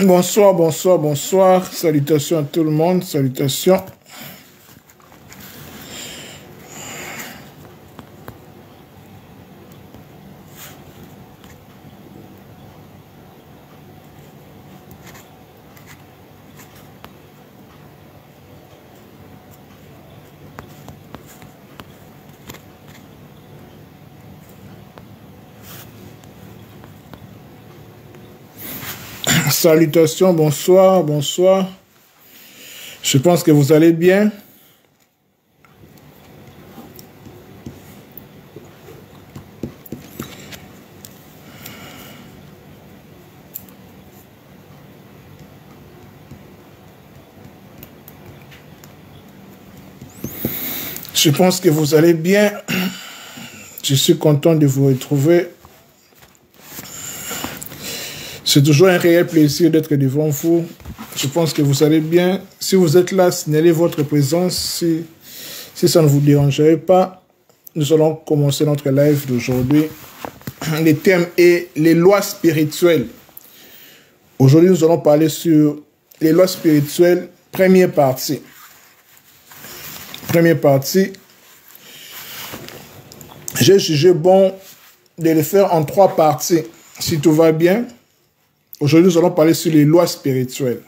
Bonsoir, bonsoir, bonsoir. Salutations à tout le monde. Salutations. Salutations, bonsoir, bonsoir. Je pense que vous allez bien. Je pense que vous allez bien. Je suis content de vous retrouver. C'est toujours un réel plaisir d'être devant vous. Je pense que vous allez bien. Si vous êtes là, signalez votre présence. Si ça ne vous dérangerait pas, nous allons commencer notre live d'aujourd'hui. Le thème est les lois spirituelles. Aujourd'hui, nous allons parler sur les lois spirituelles, première partie. Première partie. J'ai jugé bon de le faire en 3 parties, si tout va bien. Aujourd'hui, nous allons parler sur les lois spirituelles.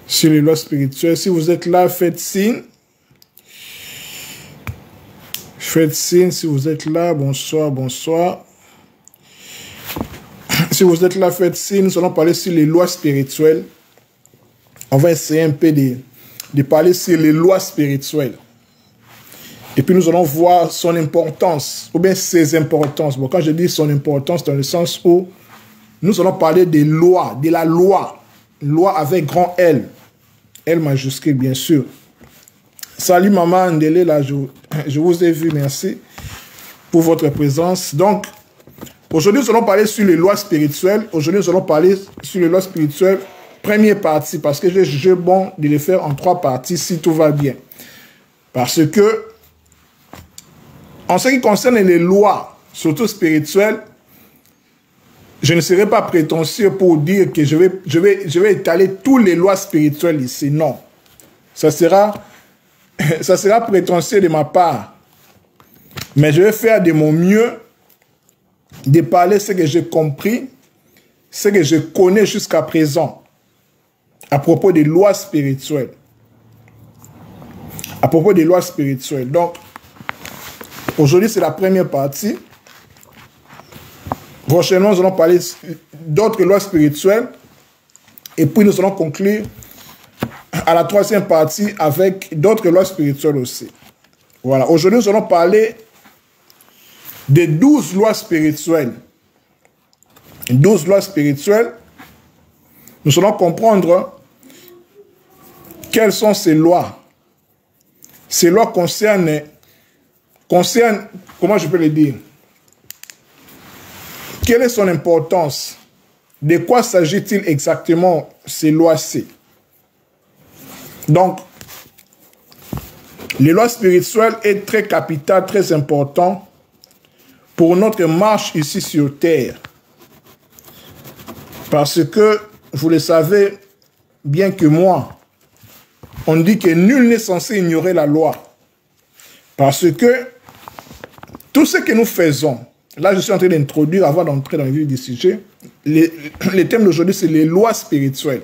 Sur les lois spirituelles. Si vous êtes là, faites signe. Faites signe si vous êtes là. Bonsoir, bonsoir. Si vous êtes là, faites signe. Nous allons parler sur les lois spirituelles. On va essayer un peu de parler sur les lois spirituelles. Et puis nous allons voir son importance, ou bien ses importances. Bon, quand je dis son importance, dans le sens où nous allons parler des lois, de la loi. Loi avec grand L. L majuscule, bien sûr. Salut maman Ndele, là, je vous ai vu, merci pour votre présence. Donc, aujourd'hui, nous allons parler sur les lois spirituelles. Aujourd'hui, nous allons parler sur les lois spirituelles, première partie, parce que j'ai jugé bon de les faire en 3 parties, si tout va bien. Parce que, en ce qui concerne les lois, surtout spirituelles, je ne serai pas prétentieux pour dire que je vais étaler toutes les lois spirituelles ici. Non. Ça sera prétentieux de ma part. Mais je vais faire de mon mieux de parler ce que j'ai compris, ce que je connais jusqu'à présent à propos des lois spirituelles. À propos des lois spirituelles. Donc, aujourd'hui, c'est la première partie. Prochainement, nous allons parler d'autres lois spirituelles. Et puis, nous allons conclure à la 3e partie avec d'autres lois spirituelles aussi. Voilà. Aujourd'hui, nous allons parler des 12 lois spirituelles. 12 lois spirituelles. Nous allons comprendre quelles sont ces lois. Ces lois concernent, comment je peux le dire? Quelle est son importance? De quoi s'agit-il exactement ces lois-ci? Donc, les lois spirituelles est très capitales, très important pour notre marche ici sur terre. Parce que, vous le savez bien que moi, on dit que nul n'est censé ignorer la loi. Parce que tout ce que nous faisons, là je suis en train d'introduire, avant d'entrer dans le vif du sujet, le thème d'aujourd'hui c'est les lois spirituelles.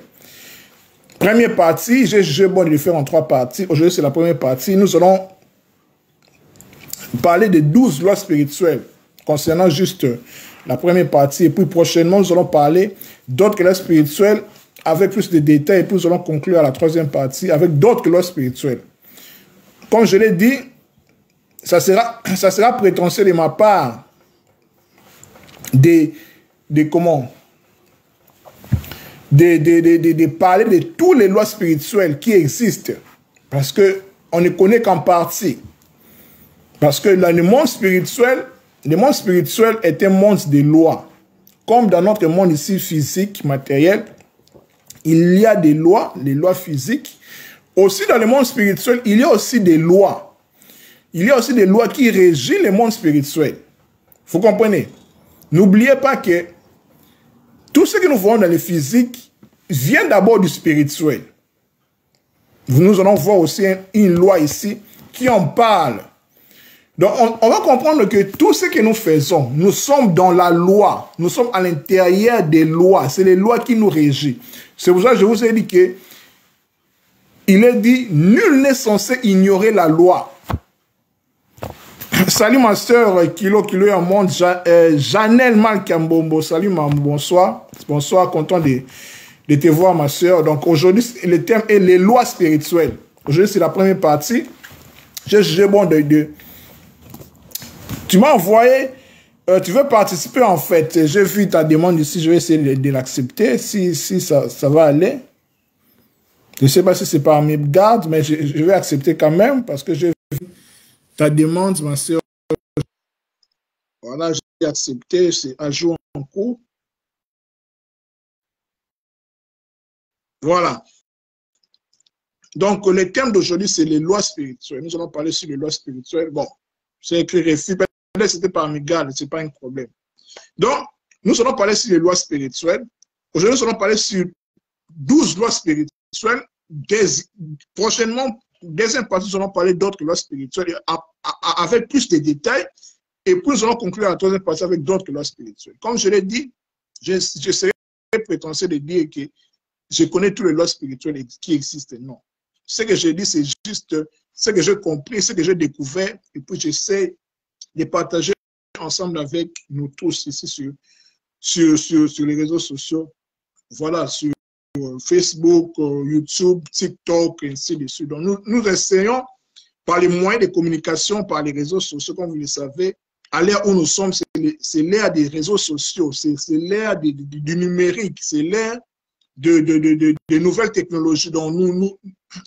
Première partie, j'ai jugé bon de le faire en 3 parties. Aujourd'hui c'est la première partie. Nous allons parler de 12 lois spirituelles concernant juste la première partie. Et puis prochainement nous allons parler d'autres lois spirituelles avec plus de détails. Et puis nous allons conclure à la 3e partie avec d'autres lois spirituelles. Comme je l'ai dit, ça sera prétentieux de ma part de parler de toutes les lois spirituelles qui existent. Parce qu'on ne connaît qu'en partie. Parce que dans le monde spirituel est un monde de lois. Comme dans notre monde ici physique, matériel, il y a des lois, les lois physiques. Aussi dans le monde spirituel, il y a aussi des lois. Il y a aussi des lois qui régissent le monde spirituel. Vous comprenez? N'oubliez pas que tout ce que nous voyons dans le physique vient d'abord du spirituel. Nous allons voir aussi une loi ici qui en parle. Donc, on va comprendre que tout ce que nous faisons, nous sommes dans la loi. Nous sommes à l'intérieur des lois. C'est les lois qui nous régissent. C'est pour ça que je vous ai dit que il est dit, nul n'est censé ignorer la loi. Salut ma soeur, Kilo en monde, Janelle Malkambombo. Salut maman, bonsoir. Bonsoir, content de te voir ma soeur. Donc aujourd'hui, le thème est les lois spirituelles. Aujourd'hui, c'est la première partie. J'ai jugé bon Tu m'as envoyé, tu veux participer en fait. J'ai vu ta demande ici, je vais essayer de l'accepter si ça va aller. Je ne sais pas si c'est par mes gardes, mais je vais accepter quand même parce que j'ai vu ta demande, ma soeur. Voilà, j'ai accepté, c'est à jour en cours. Voilà. Donc, le thème d'aujourd'hui, c'est les lois spirituelles. Nous allons parler sur les lois spirituelles. Bon, c'est écrit refus. Peut-être c'était par mes gardes, ce n'est pas un problème. Donc, nous allons parler sur les lois spirituelles. Aujourd'hui, nous allons parler sur 12 lois spirituelles. Prochainement, deuxième partie, nous allons parler d'autres lois spirituelles avec plus de détails. Et puis, nous allons conclure la troisième partie avec d'autres lois spirituelles. Comme je l'ai dit, je serais prétentieux de dire que je connais toutes les lois spirituelles qui existent. Non. Ce que je dis, c'est juste ce que j'ai compris, ce que j'ai découvert. Et puis, j'essaie de partager ensemble avec nous tous ici sur les réseaux sociaux. Voilà, sur Facebook, YouTube, TikTok, et ainsi de suite. Donc, nous essayons, par les moyens de communication, par les réseaux sociaux, comme vous le savez, à l'ère où nous sommes, c'est l'ère des réseaux sociaux, c'est l'ère du numérique, c'est l'ère de nouvelles technologies. Donc,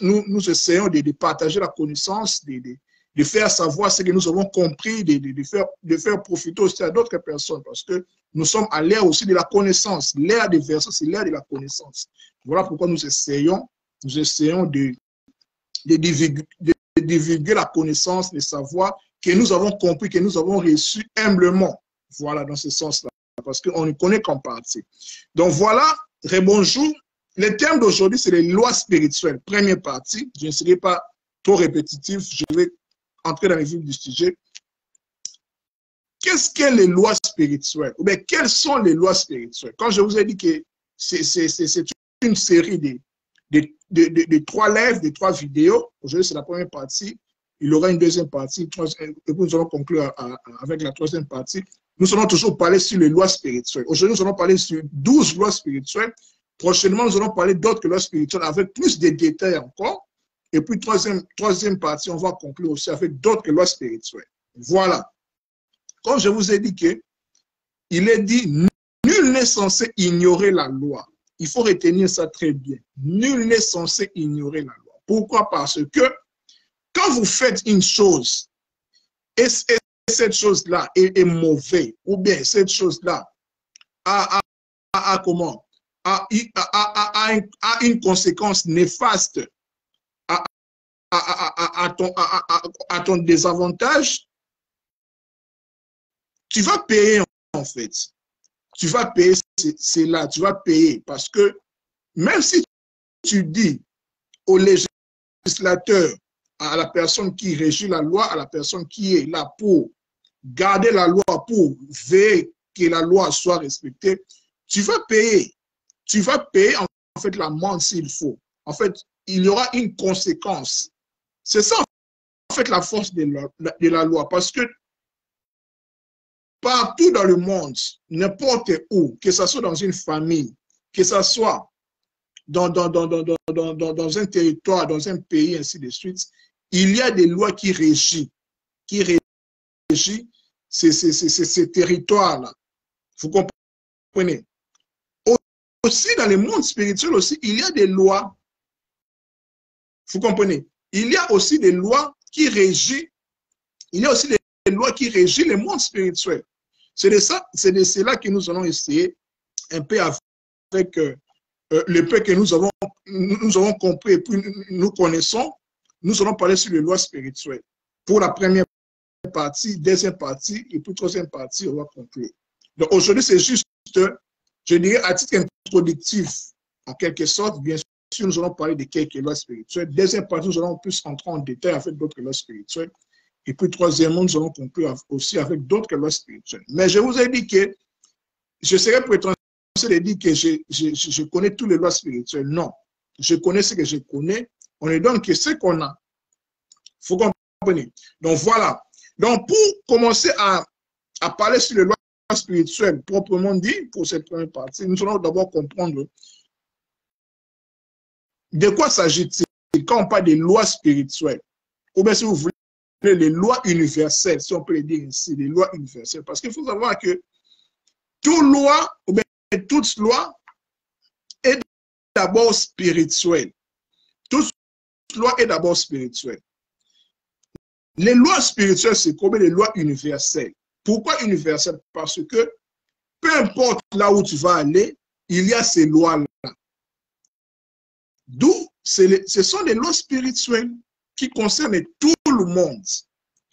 nous essayons de partager la connaissance, de faire savoir ce que nous avons compris, de faire profiter aussi à d'autres personnes, parce que nous sommes à l'ère aussi de la connaissance. L'ère des versets, c'est l'ère de la connaissance. Voilà pourquoi nous essayons de divulguer la connaissance, le savoir que nous avons compris, que nous avons reçu humblement. Voilà, dans ce sens-là, parce qu'on ne connaît qu'en partie. Donc voilà, rebonjour. Le thème d'aujourd'hui, c'est les lois spirituelles. Première partie, je ne serai pas trop répétitif, je vais entrer dans les vifs du sujet. Qu'est-ce que les lois spirituelles? Ou bien, quelles sont les lois spirituelles? Quand je vous ai dit que c'est une série de 3 lives, de 3 vidéos, aujourd'hui c'est la première partie, il y aura une deuxième partie, et puis nous allons conclure avec la troisième partie. Nous allons toujours parler sur les lois spirituelles. Aujourd'hui, nous allons parler sur 12 lois spirituelles. Prochainement, nous allons parler d'autres lois spirituelles avec plus de détails encore. Et puis, troisième partie, on va conclure aussi avec d'autres lois spirituelles. Voilà. Comme je vous ai dit il est dit, nul n'est censé ignorer la loi. Il faut retenir ça très bien. Nul n'est censé ignorer la loi. Pourquoi? Parce que quand vous faites une chose, et cette chose-là est mauvaise, ou bien cette chose-là a une conséquence néfaste à ton désavantage, tu vas payer en fait. Tu vas payer, c'est là, tu vas payer. Parce que même si tu dis au législateur, à la personne qui régit la loi, à la personne qui est là pour garder la loi, pour veiller que la loi soit respectée, tu vas payer. Tu vas payer en fait l'amende s'il faut. En fait, il y aura une conséquence. C'est ça en fait la force de la loi. Parce que partout dans le monde, n'importe où, que ce soit dans une famille, que ce soit dans un territoire, dans un pays, ainsi de suite, il y a des lois qui régissent ces territoires-là. Vous comprenez? Aussi, dans le monde spirituel aussi, il y a des lois. Vous comprenez? Il y a aussi des lois qui régissent. Il y a aussi des lois qui régissent le monde spirituel. C'est de cela que nous allons essayer un peu avec le peu que nous avons compris et puis nous connaissons. Nous allons parler sur les lois spirituelles. Pour la première partie, deuxième partie et puis troisième partie, on va conclure. Donc aujourd'hui, c'est juste je dirais à titre introductif, en quelque sorte, bien sûr, nous allons parler de quelques lois spirituelles. Deuxième partie, nous allons plus entrer en détail avec d'autres lois spirituelles. Et puis, troisièmement, nous allons conclure aussi avec d'autres lois spirituelles. Mais je vous ai dit que je serais prétentieux de dire que je connais toutes les lois spirituelles. Non, je connais ce que je connais. On ne donne que ce qu'on a. Il faut comprendre. Donc, voilà. Donc, pour commencer à parler sur les lois spirituelles proprement dit, pour cette première partie, nous allons d'abord comprendre de quoi s'agit-il quand on parle des lois spirituelles. Ou bien, si vous voulez, les lois universelles, si on peut les dire ainsi, les lois universelles. Parce qu'il faut savoir que toute loi, ou bien toute loi, est d'abord spirituelle. Toute loi est d'abord spirituelle. Les lois spirituelles, c'est comme les lois universelles. Pourquoi universelles? Parce que peu importe là où tu vas aller, il y a ces lois-là. D'où ce sont des lois spirituelles qui concernent tout le monde.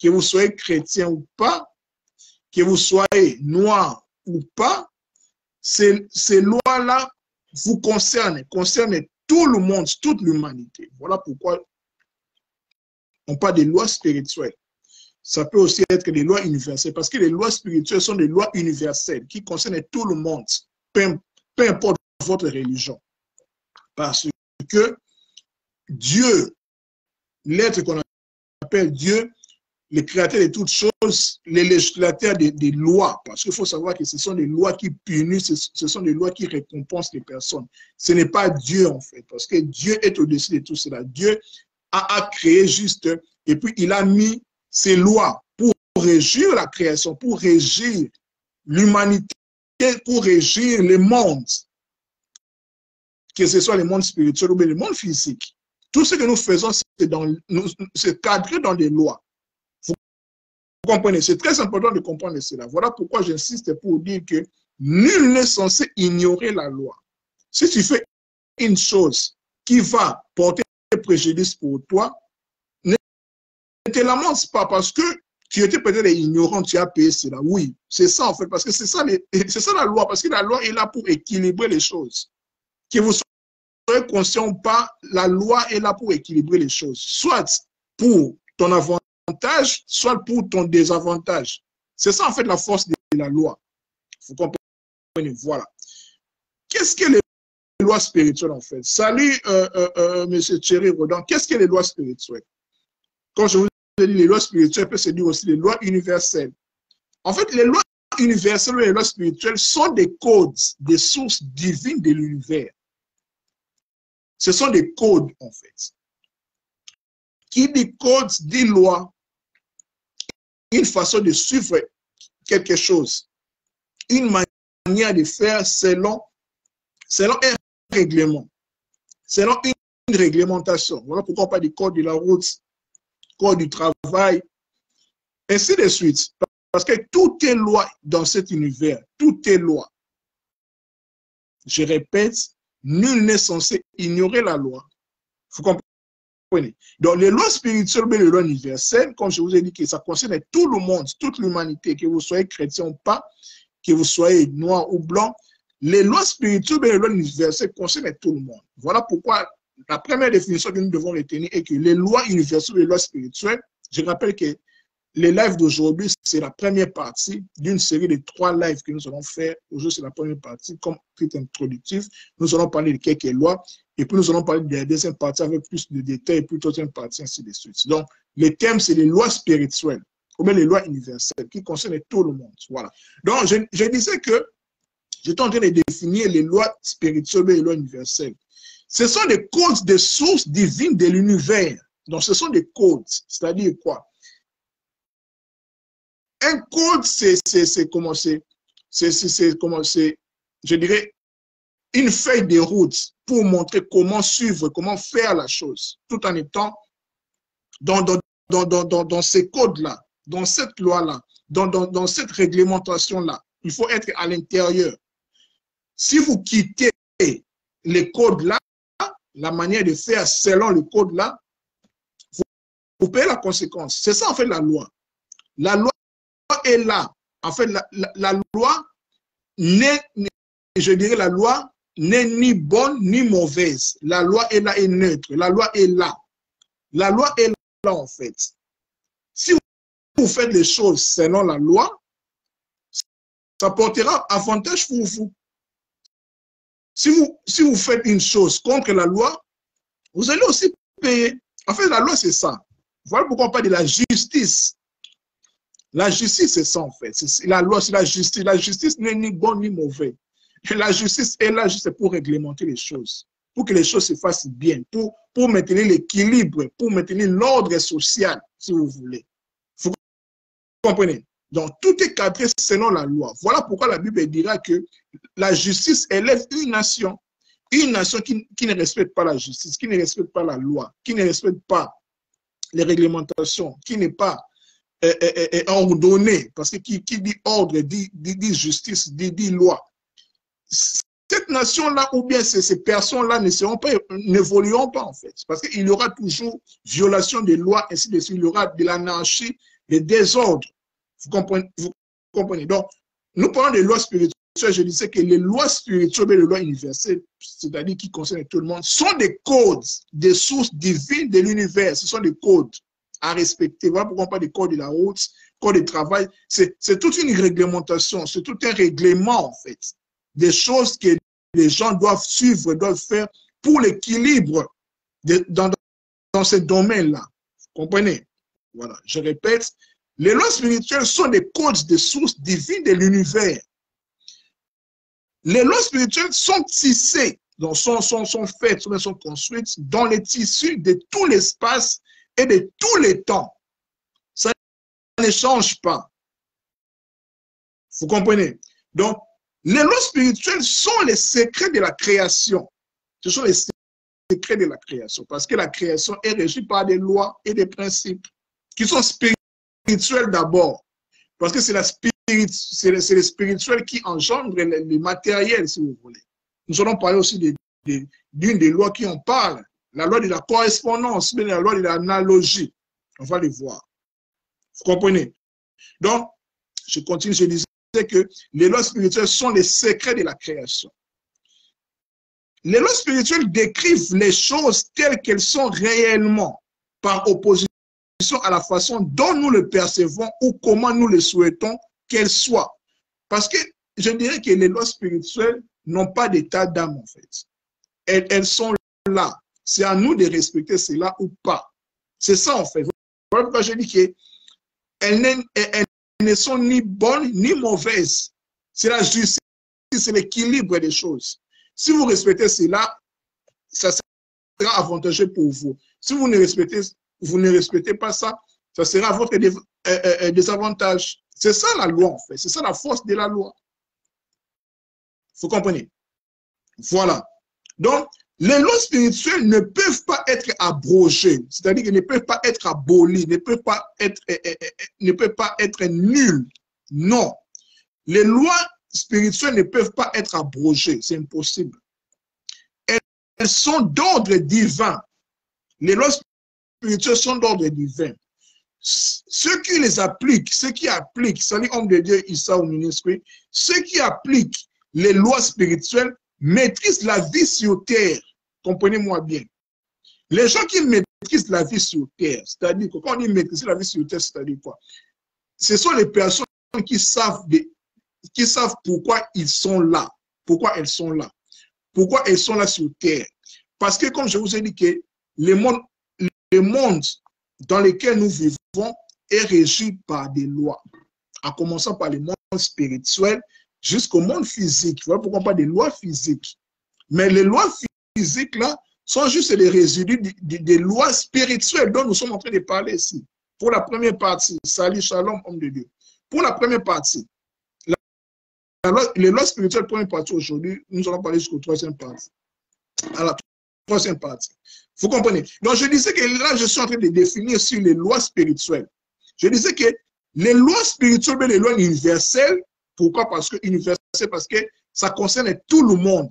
Que vous soyez chrétien ou pas, que vous soyez noir ou pas, ces lois-là vous concernent tout le monde, toute l'humanité. Voilà pourquoi on parle des lois spirituelles. Ça peut aussi être des lois universelles, parce que les lois spirituelles sont des lois universelles qui concernent tout le monde, peu importe votre religion. Parce que Dieu, l'être qu'on appelle Dieu, le créateur de toutes choses, le législateur des lois, parce qu'il faut savoir que ce sont des lois qui punissent, ce sont des lois qui récompensent les personnes. Ce n'est pas Dieu en fait, parce que Dieu est au-dessus de tout cela. Dieu a créé juste, et puis il a mis ses lois pour régir la création, pour régir l'humanité, pour régir le monde, que ce soit le monde spirituel ou bien le monde physique. Tout ce que nous faisons, c'est cadré dans des lois. Vous comprenez? C'est très important de comprendre cela. Voilà pourquoi j'insiste pour dire que nul n'est censé ignorer la loi. Si tu fais une chose qui va porter préjudice pour toi, ne te lamentes pas parce que tu étais peut-être ignorant, tu as payé cela. Oui, c'est ça en fait, parce que c'est ça la loi, parce que la loi est là pour équilibrer les choses. Que vous soyez conscient ou pas, la loi est là pour équilibrer les choses, soit pour ton avantage, soit pour ton désavantage. C'est ça en fait la force de la loi. Vous comprenez? Voilà. Qu'est-ce que les lois spirituelles en fait? Salut monsieur Thierry Rodin. Qu'est-ce que les lois spirituelles? Quand je vous ai dit les lois spirituelles, peut se dire aussi les lois universelles. En fait, les lois universelles et les lois spirituelles sont des codes, des sources divines de l'univers. Ce sont des codes en fait. Qui dit code dit loi, une façon de suivre quelque chose, une manière de faire selon un règlement, selon une réglementation. Voilà pourquoi on parle du code de la route, code du travail, ainsi de suite. Parce que tout est loi dans cet univers, tout est loi. Je répète, nul n'est censé ignorer la loi. Vous comprenez? Donc, les lois spirituelles, mais les lois universelles, comme je vous ai dit, que ça concerne tout le monde, toute l'humanité, que vous soyez chrétien ou pas, que vous soyez noir ou blanc, les lois spirituelles et les lois universelles concernent tout le monde. Voilà pourquoi la première définition que nous devons retenir est que les lois universelles et les lois spirituelles, je rappelle que les lives d'aujourd'hui, c'est la première partie d'une série de 3 lives que nous allons faire. Aujourd'hui, c'est la première partie, comme titre introductif. Nous allons parler de quelques lois, et puis nous allons parler de la deuxième partie avec plus de détails, et puis troisième partie, ainsi de suite. Donc, le thème, c'est les lois spirituelles, ou bien les lois universelles, qui concernent tout le monde. Voilà. Donc, je disais que j'étais en train de définir les lois spirituelles et les lois universelles. Ce sont des codes, des sources divines de l'univers. Donc, ce sont des codes. C'est-à-dire quoi? Un code, c'est comment c'est, je dirais, une feuille de route pour montrer comment suivre, comment faire la chose, tout en étant dans ces codes-là, dans cette loi-là, dans cette réglementation-là. Il faut être à l'intérieur. Si vous quittez les codes-là, la manière de faire selon le code-là, vous payez la conséquence. C'est ça en fait la loi. La loi est là. En fait, la loi je dirais, la loi n'est ni bonne ni mauvaise. La loi est là et neutre. La loi est là. La loi est là, en fait. Si vous faites les choses selon la loi, ça portera avantage pour vous. Si vous faites une chose contre la loi, vous allez aussi payer. En fait, la loi, c'est ça. Voilà pourquoi on parle de la justice. La justice, c'est ça, en fait. La loi, c'est la justice. La justice n'est ni bonne ni mauvaise. La justice est là juste pour réglementer les choses, pour que les choses se fassent bien, pour maintenir l'équilibre, pour maintenir l'ordre social, si vous voulez. Vous comprenez? Donc, tout est cadré selon la loi. Voilà pourquoi la Bible dira que la justice élève une nation qui ne respecte pas la justice, qui ne respecte pas la loi, qui ne respecte pas les réglementations, qui n'est pas ordonnée, parce que qui dit ordre, dit justice, dit loi. Cette nation-là, ou bien ces personnes-là n'évolueront pas, en fait. Parce qu'il y aura toujours violation des lois, ainsi de suite. Il y aura de l'anarchie, des désordres. Vous comprenez? Donc, nous parlons des lois spirituelles. Je disais que les lois spirituelles et les lois universelles, c'est-à-dire qui concernent tout le monde, sont des codes, des sources divines de l'univers. Ce sont des codes à respecter. Voilà pourquoi on parle des codes de la route, code de travail. C'est toute une réglementation, c'est tout un règlement, en fait. Des choses que les gens doivent suivre, doivent faire pour l'équilibre dans ce domaine-là. Vous comprenez? Voilà, je répète, les lois spirituelles sont des codes de sources divines de l'univers. Les lois spirituelles sont tissées, donc sont faites, sont construites dans les tissus de tout l'espace et de tous les temps. Ça ne change pas. Vous comprenez? Donc, les lois spirituelles sont les secrets de la création. Ce sont les secrets de la création. Parce que la création est régie par des lois et des principes qui sont spirituels d'abord. Parce que c'est le spirituel qui engendre les matériels, si vous voulez. Nous allons parler aussi d'une des lois qui en parle. La loi de la correspondance, mais la loi de l'analogie. On va les voir. Vous comprenez? Donc, je continue, je disais que les lois spirituelles sont les secrets de la création. Les lois spirituelles décrivent les choses telles qu'elles sont réellement, par opposition à la façon dont nous le percevons ou comment nous le souhaitons qu'elles soient. Parce que je dirais que les lois spirituelles n'ont pas d'état d'âme, en fait. Elles sont là. C'est à nous de respecter cela ou pas. C'est ça, en fait. Voilà pourquoi je dis qu'elles ne sont ni bonnes ni mauvaises. C'est la justice, c'est l'équilibre des choses. Si vous respectez cela, ça sera avantageux pour vous. Si vous ne respectez pas ça, ça sera à votre désavantage. C'est ça la loi, en fait. C'est ça la force de la loi. Vous comprenez? Voilà. Donc, les lois spirituelles ne peuvent pas être abrogées, c'est-à-dire qu'elles ne peuvent pas être abolies, ne peuvent pas être nulles. Non. Les lois spirituelles ne peuvent pas être abrogées, c'est impossible. Elles sont d'ordre divin. Les lois spirituelles sont d'ordre divin. Ceux qui les appliquent, salut homme de Dieu, Issa ou ministre, ceux qui appliquent les lois spirituelles maîtrisent la vie sur terre. Comprenez-moi bien. Les gens qui maîtrisent la vie sur terre, c'est-à-dire que quand on dit maîtriser la vie sur terre, c'est-à-dire quoi? Ce sont les personnes qui savent pourquoi ils sont là. Pourquoi elles sont là. Pourquoi elles sont là sur terre. Parce que, comme je vous ai dit, que le monde dans lequel nous vivons est régi par des lois. En commençant par le monde spirituel jusqu'au monde physique. Voilà pourquoi on parle des lois physiques. Mais les lois physiques, là, sont juste les résidus des lois spirituelles dont nous sommes en train de parler ici. Pour la première partie, salut, shalom, homme de Dieu. Pour la première partie, les lois spirituelles, première partie aujourd'hui, nous allons parler jusqu'au troisième partie. À la troisième partie. Vous comprenez? Donc, je disais que là, je suis en train de définir sur les lois spirituelles. Je disais que les lois spirituelles et les lois universelles, pourquoi? Parce que universelles, parce que ça concerne tout le monde.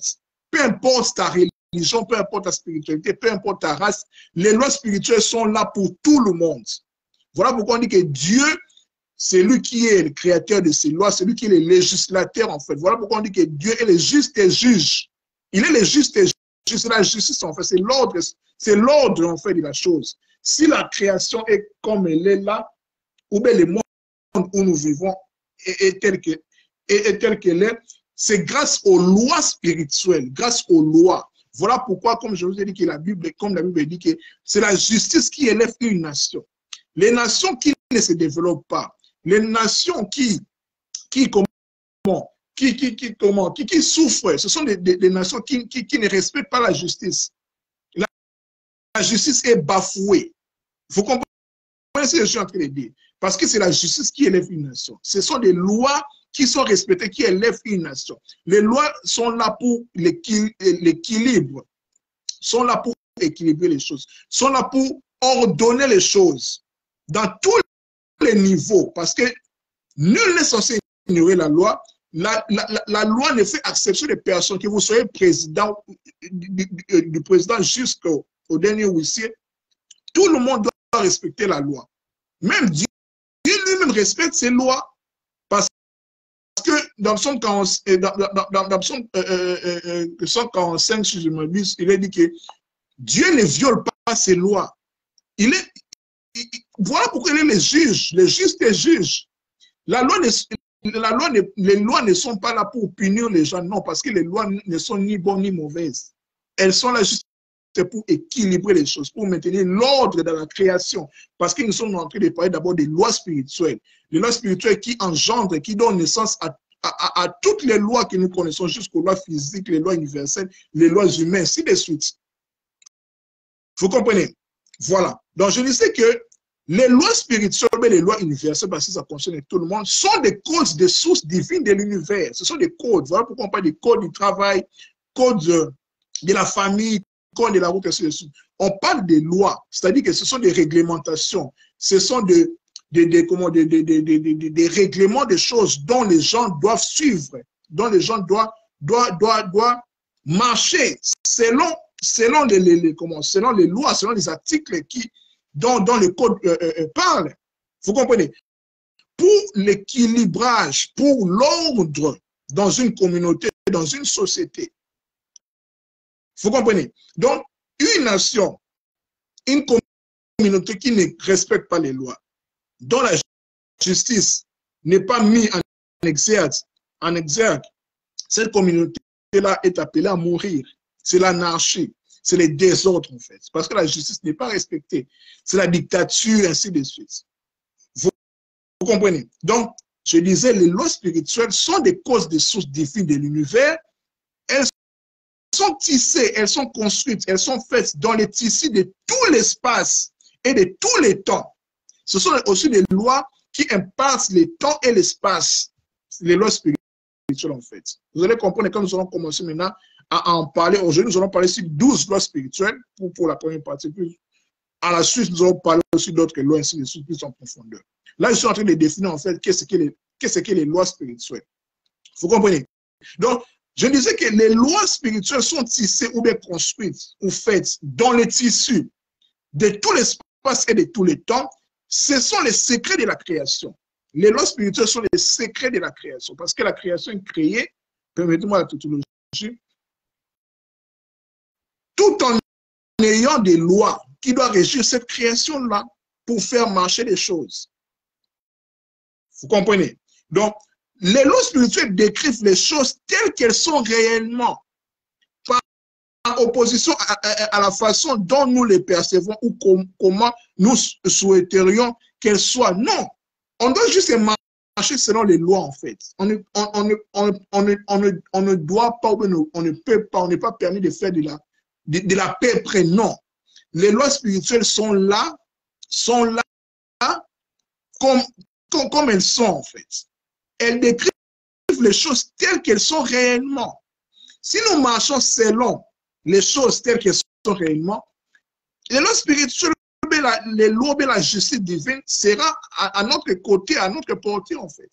Peu importe ta religion, peu importe ta spiritualité, peu importe ta race, les lois spirituelles sont là pour tout le monde. Voilà pourquoi on dit que Dieu c'est lui qui est le créateur de ces lois, c'est lui qui est le législateur, en fait. Voilà pourquoi on dit que Dieu est le juste et juge. Il est le juste et juge. C'est la justice, en fait. C'est l'ordre, en fait, de la chose. Si la création est comme elle est là, ou bien le monde où nous vivons est tel qu'elle est, c'est grâce aux lois spirituelles, grâce aux lois. Voilà pourquoi, comme je vous ai dit, que la Bible dit que c'est la justice qui élève une nation. Les nations qui ne se développent pas, les nations qui souffrent, ce sont des nations qui ne respectent pas la justice. La justice est bafouée. Vous comprenez ce que je suis en train de dire? Parce que c'est la justice qui élève une nation. Ce sont des lois qui sont respectées, qui élèvent une nation. Les lois sont là pour l'équilibre, sont là pour équilibrer les choses, sont là pour ordonner les choses dans tous les niveaux. Parce que nul n'est censé ignorer la loi. La loi ne fait exception de personne, que vous soyez président, du président jusqu'au dernier huissier. Tout le monde doit respecter la loi. Même Dieu lui-même respecte ses lois. Parce que dans Psaume 145, si je me m'abuse, il est dit que Dieu ne viole pas ses lois. Voilà pourquoi il est le juge, le juste et juge. Les lois ne sont pas là pour punir les gens, non, parce que les lois ne sont ni bonnes ni mauvaises. Elles sont là juste pour équilibrer les choses, pour maintenir l'ordre dans la création. Parce que nous sommes en train de parler d'abord des lois spirituelles. Les lois spirituelles qui engendrent, qui donnent naissance à toutes les lois que nous connaissons, jusqu'aux lois physiques, les lois universelles, les lois humaines, ainsi de suite. Vous comprenez? Voilà. Donc, je disais que les lois spirituelles, les lois universelles, parce que ça concerne tout le monde, sont des causes, des sources divines de l'univers. Ce sont des codes. Voilà pourquoi on parle des codes du travail, codes de la famille, code de la route, ainsi de suite. On parle des lois, c'est-à-dire que ce sont des réglementations, ce sont des règlements des choses dont les gens doivent suivre, dont les gens doivent marcher selon les lois, selon les articles dont le code parle. Vous comprenez? Pour l'équilibrage, pour l'ordre dans une communauté, dans une société. Vous comprenez? Donc, une nation, une communauté qui ne respecte pas les lois, dont la justice n'est pas mise en exergue, cette communauté-là est appelée à mourir. C'est l'anarchie, c'est le désordre en fait, parce que la justice n'est pas respectée. C'est la dictature, ainsi de suite. Vous comprenez? Donc, je disais, les lois spirituelles sont des causes, des sources divines de l'univers. Elles sont tissées, elles sont construites, elles sont faites dans les tissus de tout l'espace et de tous les temps. Ce sont aussi des lois qui impartent le temps et l'espace, les lois spirituelles en fait. Vous allez comprendre quand nous allons commencer maintenant à en parler. Aujourd'hui, nous allons parler sur 12 lois spirituelles pour la première partie. Puis, à la suite, nous allons parler aussi d'autres lois ainsi de suite plus en profondeur. Là, je suis en train de définir en fait qu'est-ce que les lois spirituelles. Vous comprenez? Donc, je disais que les lois spirituelles sont tissées ou bien construites ou faites dans les tissus de tout l'espace et de tous les temps. Ce sont les secrets de la création. Les lois spirituelles sont les secrets de la création. Parce que la création est créée, permettez-moi la tautologie, tout en ayant des lois qui doivent régir cette création-là pour faire marcher les choses. Vous comprenez? Donc, les lois spirituelles décrivent les choses telles qu'elles sont réellement, par opposition à la façon dont nous les percevons ou comment nous souhaiterions qu'elles soient. Non, on doit juste marcher selon les lois en fait. On ne doit pas, on ne peut pas, on n'est pas permis de faire de la paix près, non. Les lois spirituelles sont là comme elles sont en fait. Elles décrivent les choses telles qu'elles sont réellement. Si nous marchons selon les choses telles qu'elles sont réellement, les lois spirituelles, les lois de la justice divine sera à notre côté, à notre portée en fait.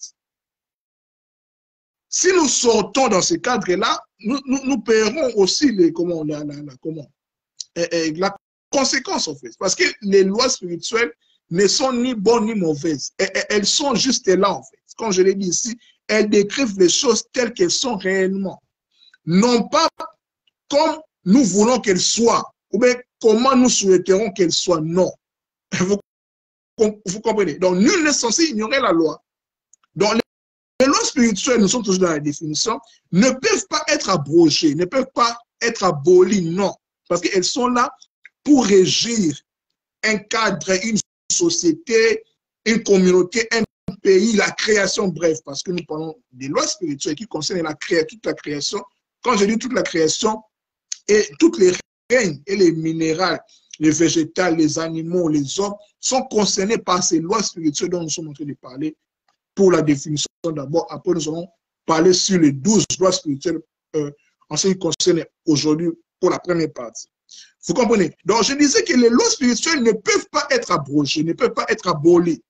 Si nous sortons dans ce cadre-là, nous paierons aussi la conséquence en fait. Parce que les lois spirituelles ne sont ni bonnes ni mauvaises. Elles sont juste là, en fait. Comme je l'ai dit ici, elles décrivent les choses telles qu'elles sont réellement. Non pas comme nous voulons qu'elles soient, ou bien comment nous souhaiterons qu'elles soient. Non. Vous comprenez? Donc, nul n'est censé ignorer la loi. Donc, les lois spirituelles, nous sommes toujours dans la définition, ne peuvent pas être abrogées, ne peuvent pas être abolies, non. Parce qu'elles sont là pour régir un cadre, une société, une communauté, un pays, la création, bref. Parce que nous parlons des lois spirituelles qui concernent toute la création. Quand je dis toute la création, et toutes les règnes et les minéraux, les végétales, les animaux, les hommes, sont concernés par ces lois spirituelles dont nous sommes en train de parler pour la définition d'abord. Après, nous allons parler sur les 12 lois spirituelles en ce qui concerne aujourd'hui pour la première partie. Vous comprenez? Donc, je disais que les lois spirituelles ne peuvent pas être abrogées, ne peuvent pas être abolies.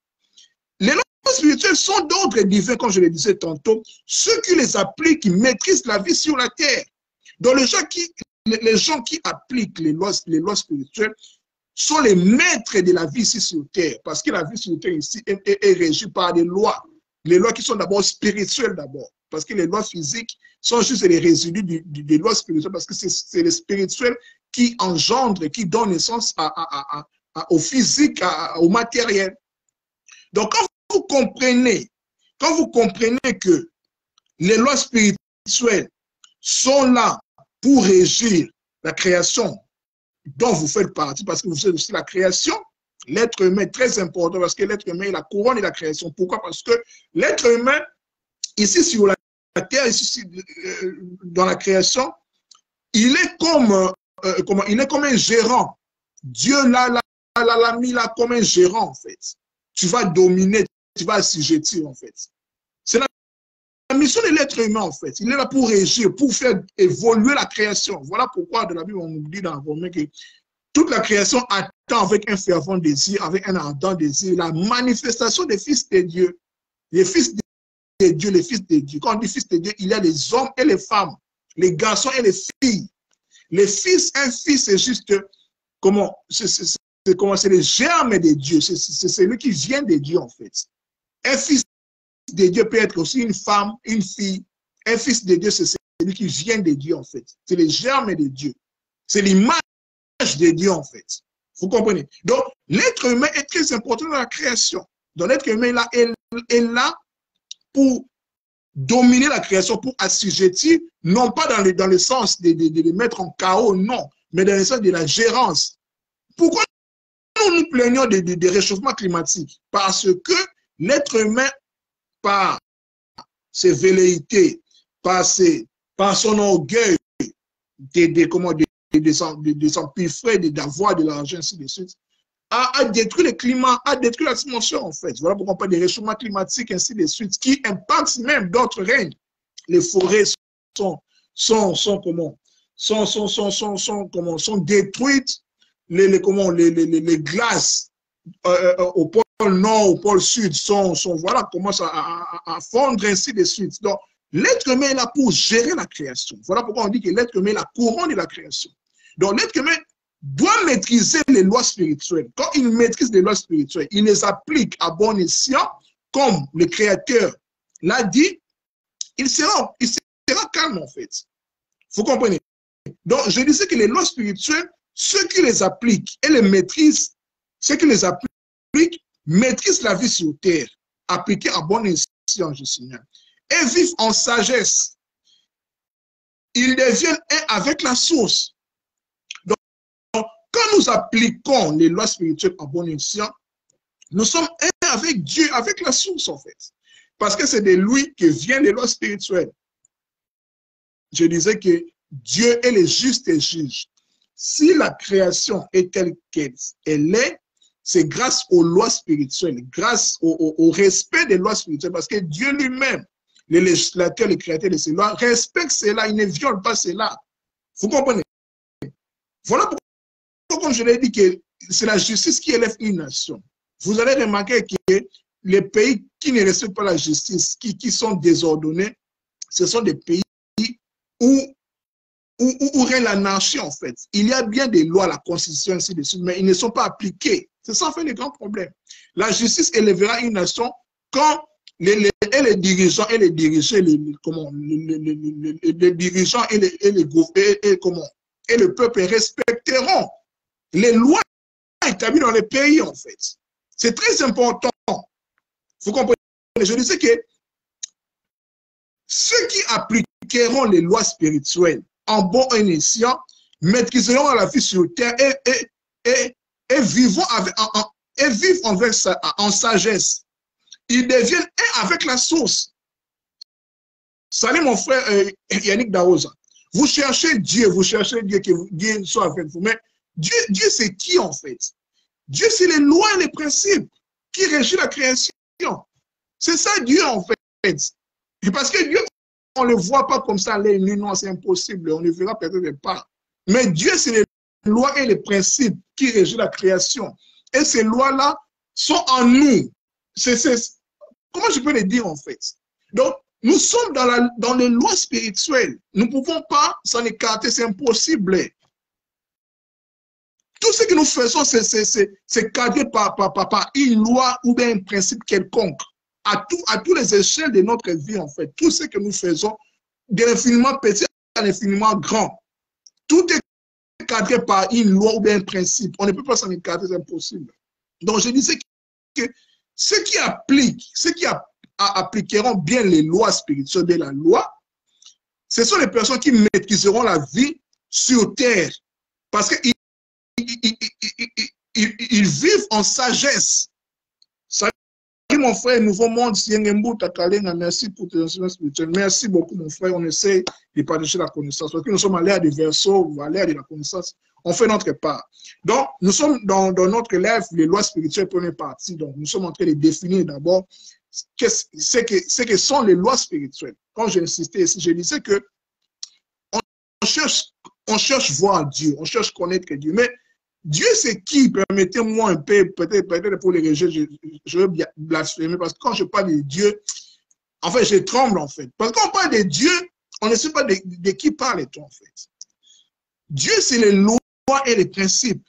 Les lois spirituelles sont d'ordre divin, comme je le disais tantôt. Ceux qui les appliquent, qui maîtrisent la vie sur la terre. Donc, les gens qui appliquent les lois spirituelles sont les maîtres de la vie ici sur terre. Parce que la vie sur terre ici est régie par des lois. Les lois qui sont d'abord spirituelles d'abord. Parce que les lois physiques sont juste les résidus des lois spirituelles. Parce que c'est les spirituels qui engendrent, qui donnent naissance au physique, au matériel. Donc, quand vous comprenez que les lois spirituelles sont là pour régir la création dont vous faites partie, parce que vous faites aussi la création, l'être humain est très important parce que l'être humain est la couronne de la création. Pourquoi? Parce que l'être humain, ici sur la terre, ici dans la création, il est comme un gérant. Dieu l'a mis là comme un gérant, en fait. Tu vas dominer, tu vas assujettir, en fait. C'est la mission de l'être humain, en fait. Il est là pour régir, pour faire évoluer la création. Voilà pourquoi, dans la Bible, on nous dit dans Romains que toute la création attend avec un fervent désir, avec un ardent désir, la manifestation des fils de Dieu. Les fils de Dieu, les fils de Dieu. Quand on dit fils de Dieu, il y a les hommes et les femmes, les garçons et les filles. Les fils, un fils, c'est juste, c'est le germe de Dieu. C'est celui qui vient de Dieu, en fait. Un fils de Dieu peut être aussi une femme, une fille. Un fils de Dieu, c'est celui qui vient de Dieu, en fait. C'est le germe de Dieu. C'est l'image de Dieu, en fait. Vous comprenez? Donc, l'être humain est très important dans la création. Donc, l'être humain là, est là pour dominer la création, pour assujettir, non pas dans le sens de les mettre en chaos, non, mais dans le sens de la gérance. Pourquoi nous nous plaignons des réchauffements climatiques? Parce que l'être humain, par ses velléités, par son orgueil de s'empiffrer, d'avoir de l'argent, ainsi de suite, a détruit le climat, a détruit l'atmosphère, en fait. Voilà pourquoi on parle des réchauffements climatiques, ainsi de suite, qui impactent même d'autres règnes. Les forêts sont détruites, les glaces au pôle nord, au pôle sud commencent à fondre, ainsi de suite. Donc, l'être humain est là pour gérer la création. Voilà pourquoi on dit que l'être humain est la couronne de la création. Donc, l'être humain doit maîtriser les lois spirituelles. Quand il maîtrise les lois spirituelles, il les applique à bon escient, comme le Créateur l'a dit, il sera calme, en fait. Vous comprenez? Donc, je disais que les lois spirituelles, ceux qui les appliquent et les maîtrisent, ceux qui les appliquent, maîtrisent la vie sur terre, appliquée à bon escient, je signale, et vivent en sagesse. Ils deviennent un avec la source. Donc, quand nous appliquons les lois spirituelles à bon escient, nous sommes un avec Dieu, avec la source, en fait. Parce que c'est de lui que viennent les lois spirituelles. Je disais que Dieu est le juste juge. Si la création est telle qu'elle est, c'est grâce aux lois spirituelles, grâce au respect des lois spirituelles, parce que Dieu lui-même, le législateur, le créateur de ces lois, respecte cela, il ne viole pas cela. Vous comprenez? Voilà pourquoi, comme je l'ai dit, que c'est la justice qui élève une nation. Vous allez remarquer que les pays qui ne respectent pas la justice, qui sont désordonnés, ce sont des pays où règne l'anarchie, en fait. Il y a bien des lois, la constitution, ainsi de suite, mais ils ne sont pas appliqués. C'est ça en fait le grand problème. La justice élèvera une nation quand les dirigeants et les dirigeants, les dirigeants et le peuple respecteront les lois établies dans les pays, en fait. C'est très important. Vous comprenez? Je disais que ceux qui appliqueront les lois spirituelles en bon et escient maîtriseront la vie sur terre et vivent en sagesse. Ils deviennent un avec la source. Salut mon frère Yannick Daoza. Vous cherchez Dieu que Dieu soit avec vous. Mais Dieu c'est qui en fait? Dieu c'est les lois et les principes qui régissent la création. C'est ça Dieu en fait. Et parce que Dieu, on ne le voit pas comme ça, non, c'est impossible, on ne le verra peut-être pas. Mais Dieu c'est les lois et les principes qui régissent la création. Et ces lois-là sont en nous. Comment je peux le dire en fait? Donc, nous sommes dans les lois spirituelles. Nous ne pouvons pas s'en écarter, c'est impossible. Tout ce que nous faisons, c'est cadré par une loi ou bien un principe quelconque. À tous les échelles de notre vie, en fait. Tout ce que nous faisons, de l'infiniment petit à l'infiniment grand, tout est cadré par une loi ou bien un principe. On ne peut pas s'en écarter, c'est impossible. Donc, je disais que ceux qui appliqueront bien les lois spirituelles de la loi, ce sont les personnes qui maîtriseront la vie sur terre. Parce qu'ils vivent en sagesse. Salut mon frère, Nouveau Monde, merci pour tes enseignements spirituels. Merci beaucoup mon frère, on essaie de partager la connaissance. Parce que nous sommes à l'ère des versos, à l'ère de la connaissance. On fait notre part. Donc, nous sommes dans notre livre, les lois spirituelles, première partie. Donc, nous sommes en train de définir d'abord ce que sont les lois spirituelles. Quand j'ai insisté ici, je disais que on cherche voir Dieu, on cherche connaître Dieu. Mais Dieu, c'est qui? Permettez-moi un peu, peut-être pour les religieux, je veux blasphémer, parce que quand je parle de Dieu, en fait, je tremble, en fait. Parce que quand on parle de Dieu, on ne sait pas de qui parle-t-on, en fait. Dieu, c'est les lois et les principes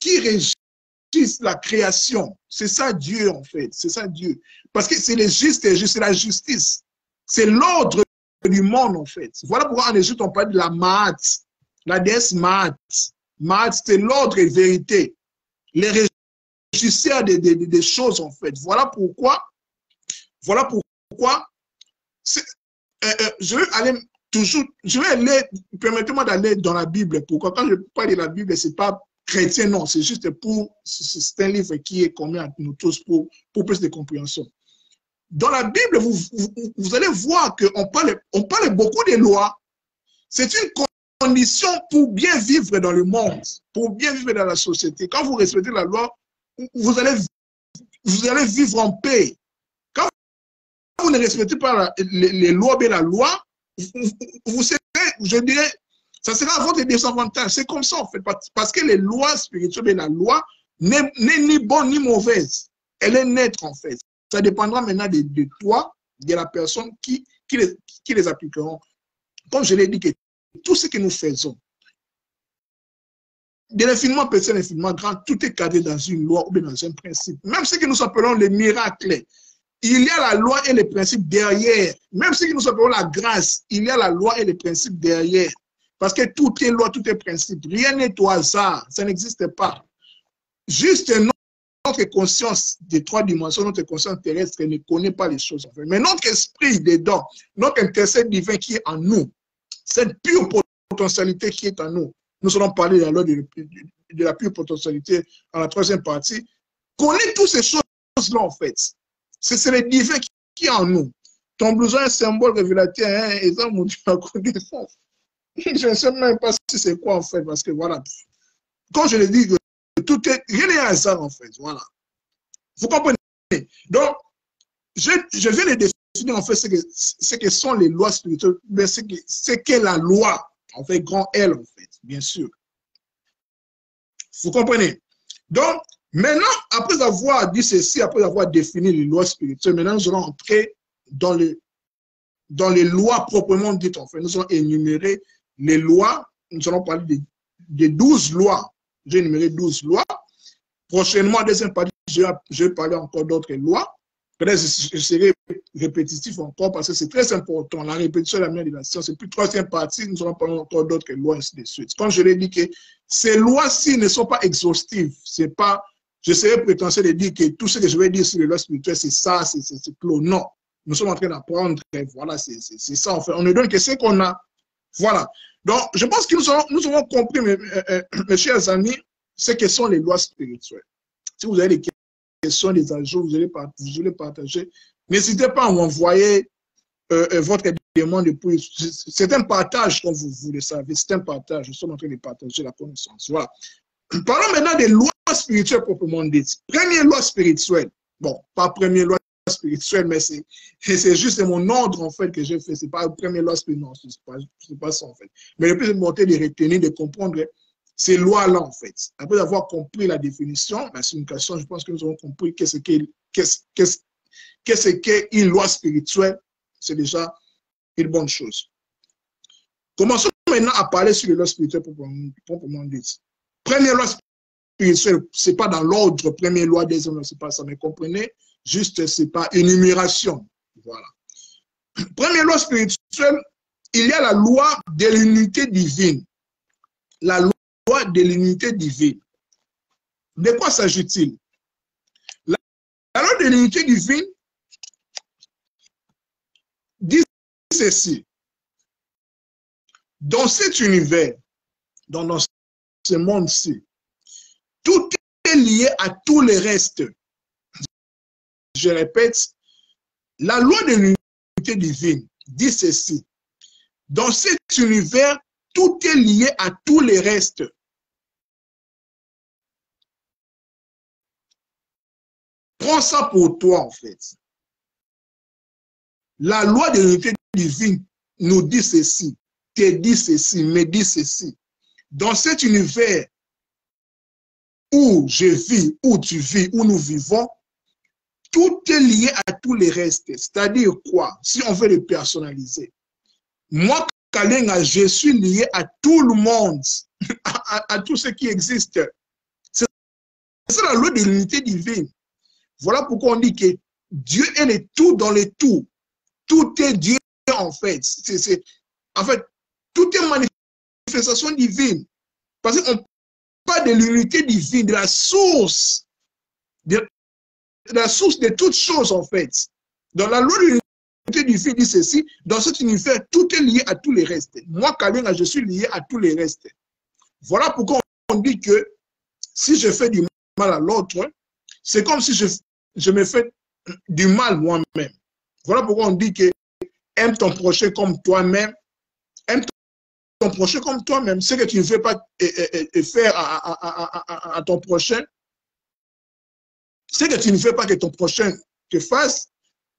qui régissent la création. C'est ça Dieu, en fait. C'est ça Dieu. Parce que c'est le juste et juste, c'est la justice. C'est l'ordre du monde, en fait. Voilà pourquoi en Égypte, on parle de la Maat, la déesse Maat. Maat, c'est l'ordre et vérité. Les régisseurs des choses, en fait. Voilà pourquoi je vais aller toujours, permettez-moi d'aller dans la Bible. Pourquoi? Quand je parle de la Bible, c'est pas chrétien, non, c'est juste c'est un livre qui est commun à nous tous pour plus de compréhension. Dans la Bible, vous allez voir qu'on parle beaucoup des lois. C'est une condition pour bien vivre dans le monde, pour bien vivre dans la société. Quand vous respectez la loi, vous allez vivre en paix. Quand vous ne respectez pas les lois, mais la loi, vous serez, je dirais, ça sera à votre désavantage. C'est comme ça, en fait, parce que les lois spirituelles, mais la loi n'est ni bonne ni mauvaise. Elle est neutre, en fait. Ça dépendra maintenant de toi, de la personne qui les appliqueront. Comme je l'ai dit, que tout ce que nous faisons, de l'infiniment petit à l'infiniment grand, tout est cadré dans une loi ou bien dans un principe. Même ce que nous appelons les miracles, il y a la loi et les principes derrière. Même ce que nous appelons la grâce, il y a la loi et les principes derrière. Parce que tout est loi, tout est principe. Rien n'est au hasard, ça n'existe pas. Juste notre conscience des trois dimensions, notre conscience terrestre ne connaît pas les choses. Mais notre esprit dedans, notre intercès divin qui est en nous, cette pure potentialité qui est en nous, nous allons parler de la pure potentialité dans la troisième partie, connaît toutes ces choses-là en fait. C'est le divin qui est en nous. Ton besoin, un symbole révélateur, hein, et ça, mon Dieu, à connaissance. Je ne sais même pas si c'est quoi en fait, parce que voilà. Quand je le dis, tout est, rien n'est hasard en fait, voilà. Vous comprenez? Donc, je vais les définir en fait ce que sont les lois spirituelles, mais ce qu'est la loi, en fait, grand L en fait, bien sûr. Vous comprenez? Donc, maintenant, après avoir dit ceci, après avoir défini les lois spirituelles, maintenant nous allons entrer dans les lois proprement dites en fait. Nous allons énumérer les lois, nous allons parler des 12 lois. J'ai énuméré 12 lois. Prochainement, deuxième partie, je vais parler encore d'autres lois. Peut-être je serai répétitif encore parce que c'est très important. La répétition est la mère de la science. Et puis, troisième partie, nous allons parler encore d'autres lois, ainsi de suite. Comme je l'ai dit, que ces lois-ci ne sont pas exhaustives. C'est pas, je serais prétentieux de dire que tout ce que je vais dire sur les lois spirituelles, c'est ça, c'est clos. Non. Nous sommes en train d'apprendre. Voilà, c'est ça, en fait. On ne donne que ce qu'on a. Voilà. Donc, je pense que nous avons compris, mes chers amis, ce que sont les lois spirituelles. Si vous avez des questions, des ajouts, vous allez partager. N'hésitez pas à m'envoyer votre demande. C'est un partage, comme vous le savez. C'est un partage. Nous sommes en train de partager la connaissance. Voilà. Parlons maintenant des lois spirituelles proprement dites. Première loi spirituelle. Bon, pas première loi spirituelle, mais c'est juste mon ordre, en fait, que j'ai fait. C'est pas la première loi spirituelle. Non, c'est pas ça, en fait. Mais le plus important de retenir, de comprendre ces lois-là, en fait. Après avoir compris la définition, la signification, je pense que nous avons compris qu'est-ce qu'est une loi spirituelle. C'est déjà une bonne chose. Commençons maintenant à parler sur les lois spirituelles proprement dites. Première loi spirituelle, ce n'est pas dans l'ordre, première loi, deuxième loi, ce n'est pas ça, mais comprenez, juste, ce n'est pas énumération. Voilà. Première loi spirituelle, il y a la loi de l'unité divine. La loi de l'unité divine. De quoi s'agit-il? La loi de l'unité divine dit ceci. Dans cet univers, dans ce monde-ci, tout est lié à tout le reste. Je répète, la loi de l'unité divine dit ceci. Dans cet univers, tout est lié à tout le reste. Prends ça pour toi, en fait. La loi de l'unité divine nous dit ceci, te dit ceci, me dit ceci. Dans cet univers où je vis, où tu vis, où nous vivons, tout est lié à tous les restes. C'est-à-dire quoi? Si on veut le personnaliser. Moi, Kalenga, je suis lié à tout le monde, à tout ce qui existe. C'est la loi de l'unité divine. Voilà pourquoi on dit que Dieu est le tout dans le tout. Tout est Dieu, en fait. En fait, tout est manifestation divine. Parce qu'on parle de l'unité divine, de la source de toutes choses, en fait. Dans la loi de l'unité divine, dit ceci, dans cet univers, tout est lié à tous les restes. Moi, Kalenga, je suis lié à tous les restes. Voilà pourquoi on dit que si je fais du mal à l'autre, c'est comme si je me fais du mal moi-même. Voilà pourquoi on dit que aime ton prochain comme toi-même. Aime ton prochain comme toi-même. Ce que tu ne veux pas faire à ton prochain, ce que tu ne veux pas que ton prochain te fasse,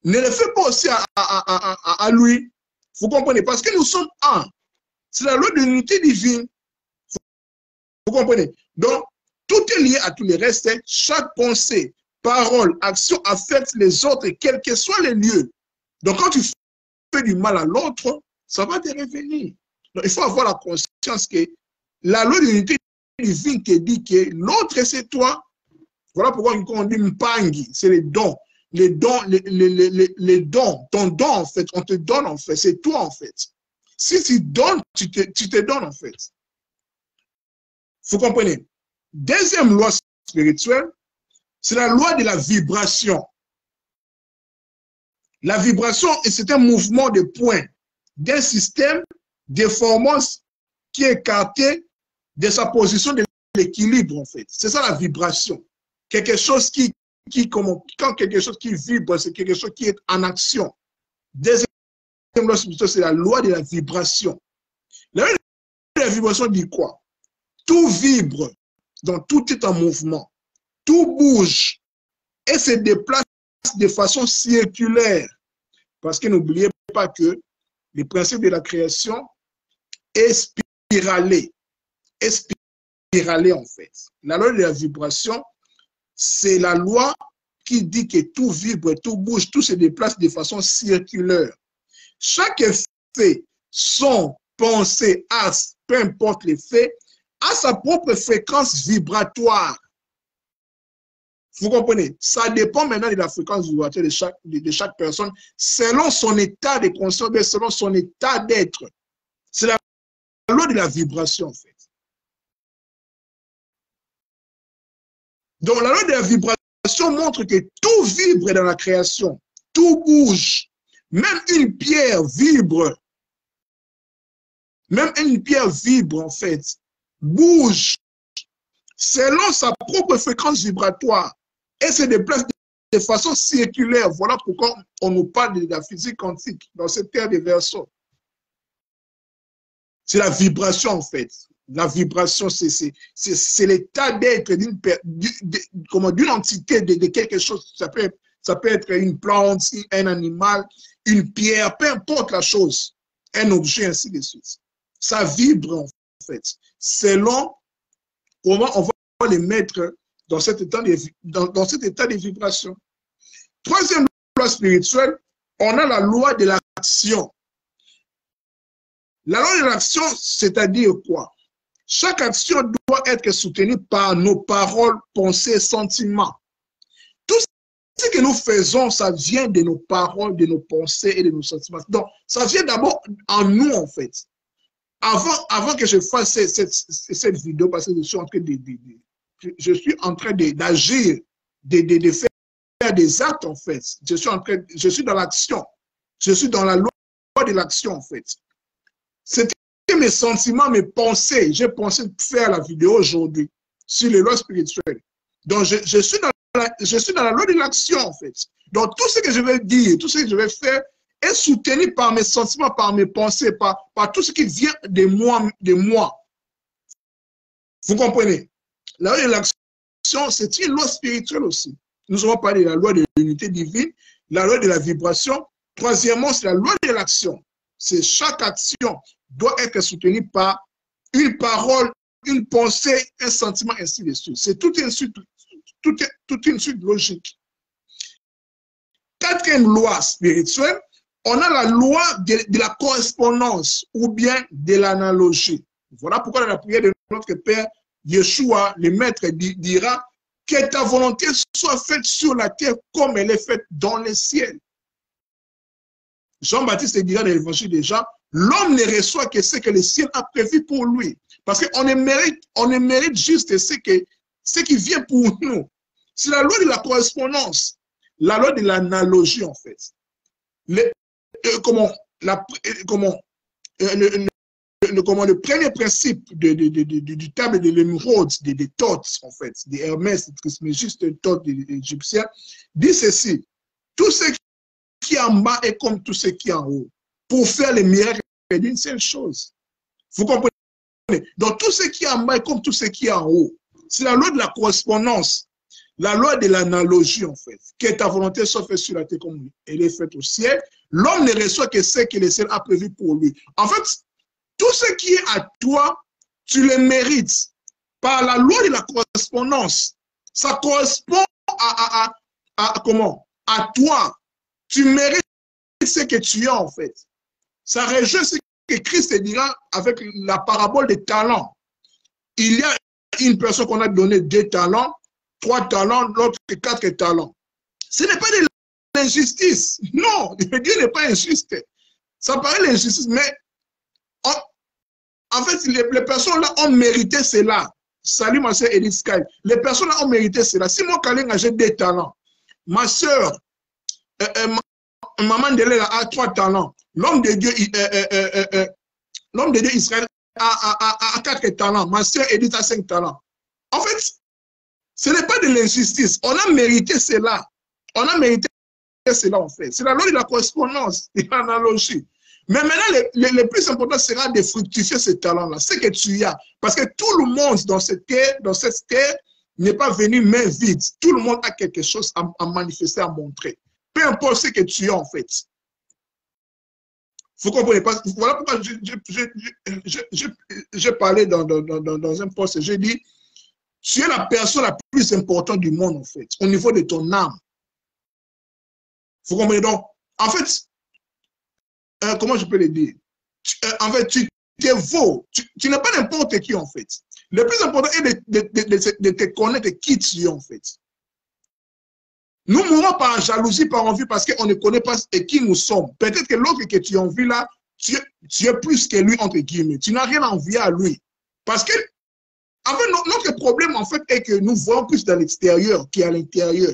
ne le fais pas aussi à lui. Vous comprenez? Parce que nous sommes un. C'est la loi de l'unité divine. Vous comprenez? Donc, tout est lié à tous les restes. Chaque pensée, parole, action affecte les autres, quel que soit le lieu. Donc, quand tu fais du mal à l'autre, ça va te revenir. Donc, il faut avoir la conscience que la loi de l'unité divine te dit que l'autre, c'est toi. Voilà pourquoi on dit mpangi, c'est les dons. Les dons, les dons, ton don, en fait, on te donne, en fait, c'est toi, en fait. Si tu donnes, tu te donnes, en fait. Vous comprenez? Deuxième loi spirituelle, c'est la loi de la vibration. La vibration, c'est un mouvement de points d'un système déformant qui est écarté de sa position de l'équilibre, en fait. C'est ça la vibration. Quelque chose quand quelque chose qui vibre, c'est quelque chose qui est en action. Deuxième loi spirituelle, c'est la loi de la vibration. La loi de la vibration dit quoi? Tout vibre, donc tout est en mouvement. Tout bouge et se déplace de façon circulaire. Parce que n'oubliez pas que le principe de la création est spiralé. Est spiralé, en fait. La loi de la vibration, c'est la loi qui dit que tout vibre, tout bouge, tout se déplace de façon circulaire. Chaque effet, son, pensée, as, peu importe l'effet, a sa propre fréquence vibratoire. Vous comprenez? Ça dépend maintenant de la fréquence vibratoire de chaque personne, selon son état de conscience, selon son état d'être. C'est la loi de la vibration, en fait. Donc, la loi de la vibration montre que tout vibre dans la création, tout bouge. Même une pierre vibre. Même une pierre vibre, en fait, bouge selon sa propre fréquence vibratoire et se déplace de façon circulaire. Voilà pourquoi on nous parle de la physique quantique dans cette terre de verso. C'est la vibration, en fait. La vibration, c'est l'état d'être d'une entité, de quelque chose. Ça peut être une plante, un animal, une pierre, peu importe la chose, un objet, ainsi de suite. Ça vibre, en fait, selon comment on va les mettre dans cet état de vibration. Troisième loi spirituelle, on a la loi de l'action. La loi de l'action, c'est-à-dire quoi? Chaque action doit être soutenue par nos paroles, pensées, sentiments. Tout ce que nous faisons, ça vient de nos paroles, de nos pensées et de nos sentiments. Donc, ça vient d'abord en nous, en fait. Avant que je fasse cette vidéo, parce que je suis en train d'agir, de faire des actes, en fait. Je suis dans l'action. Je suis dans la loi de l'action, en fait. C'était mes sentiments, mes pensées. J'ai pensé faire la vidéo aujourd'hui sur les lois spirituelles. Donc, je suis dans la loi de l'action, en fait. Donc, tout ce que je vais dire, tout ce que je vais faire est soutenu par mes sentiments, par mes pensées, par tout ce qui vient de moi. Vous comprenez? La loi de l'action, c'est une loi spirituelle aussi. Nous avons parlé de la loi de l'unité divine, la loi de la vibration. Troisièmement, c'est la loi de l'action. C'est chaque action doit être soutenue par une parole, une pensée, un sentiment, ainsi de suite. C'est toute une suite logique. Quatrième loi spirituelle, on a la loi de la correspondance ou bien de l'analogie. Voilà pourquoi dans la prière de notre Père, Yeshua, le Maître, dira que ta volonté soit faite sur la terre comme elle est faite dans les ciels. Jean-Baptiste dira dans l'évangile de Jean, l'homme ne reçoit que ce que le ciel a prévu pour lui. Parce qu'on ne mérite juste ce qui vient pour nous. C'est la loi de la correspondance, la loi de l'analogie, en fait. Le premier principe du table de l'émeraude, des Thoth, en fait, des Hermès, des Trismégistes, des Thoth, des Égyptiens, dit ceci: tout ce qui est en bas est comme tout ce qui est en haut. Pour faire les miracles d'une seule chose. Vous comprenez? Donc, tout ce qui est en bas est comme tout ce qui est en haut. C'est la loi de la correspondance, la loi de l'analogie, en fait. Que ta volonté soit faite sur la terre comme elle est faite au ciel. L'homme ne reçoit que ce que le ciel a prévu pour lui. En fait, tout ce qui est à toi, tu le mérites par la loi de la correspondance. Ça correspond à toi. Tu mérites ce que tu as, en fait. Ça rejoint ce que Christ dira avec la parabole des talents. Il y a une personne qu'on a donné 2 talents, 3 talents, l'autre 4 talents. Ce n'est pas de l'injustice. Non, Dieu n'est pas injuste. Ça paraît l'injustice, mais en fait, les personnes là ont mérité cela. Salut ma soeur Edith Sky. Les personnes là ont mérité cela. Si moi, Kalinga, j'ai 2 talents, ma soeur, maman de Léla a 3 talents, l'homme de Dieu Israël a 4 talents, ma soeur Edith a 5 talents. En fait, ce n'est pas de l'injustice. On a mérité cela. On a mérité cela, en fait. C'est la loi de la correspondance, de l'analogie. Mais maintenant, le plus important sera de fructifier ce talent-là, ce que tu as. Parce que tout le monde dans cette terre n'est pas venu main vide. Tout le monde a quelque chose à manifester, à montrer. Peu importe ce que tu as, en fait. Vous comprenez pas? Voilà pourquoi j'ai parlé dans un poste. J'ai dit, tu es la personne la plus importante du monde, en fait, au niveau de ton âme. Vous comprenez? Donc, en fait, comment je peux le dire? En fait, tu te vaux. Tu n'es pas n'importe qui, en fait. Le plus important est de te connaître qui tu es, en fait. Nous mourons par jalousie, par envie, parce qu'on ne connaît pas qui nous sommes. Peut-être que l'autre que tu envies là, tu es plus que lui, entre guillemets. Tu n'as rien à envier à lui. Parce que, en fait, notre problème, en fait, est que nous voyons plus dans l'extérieur qu'à l'intérieur.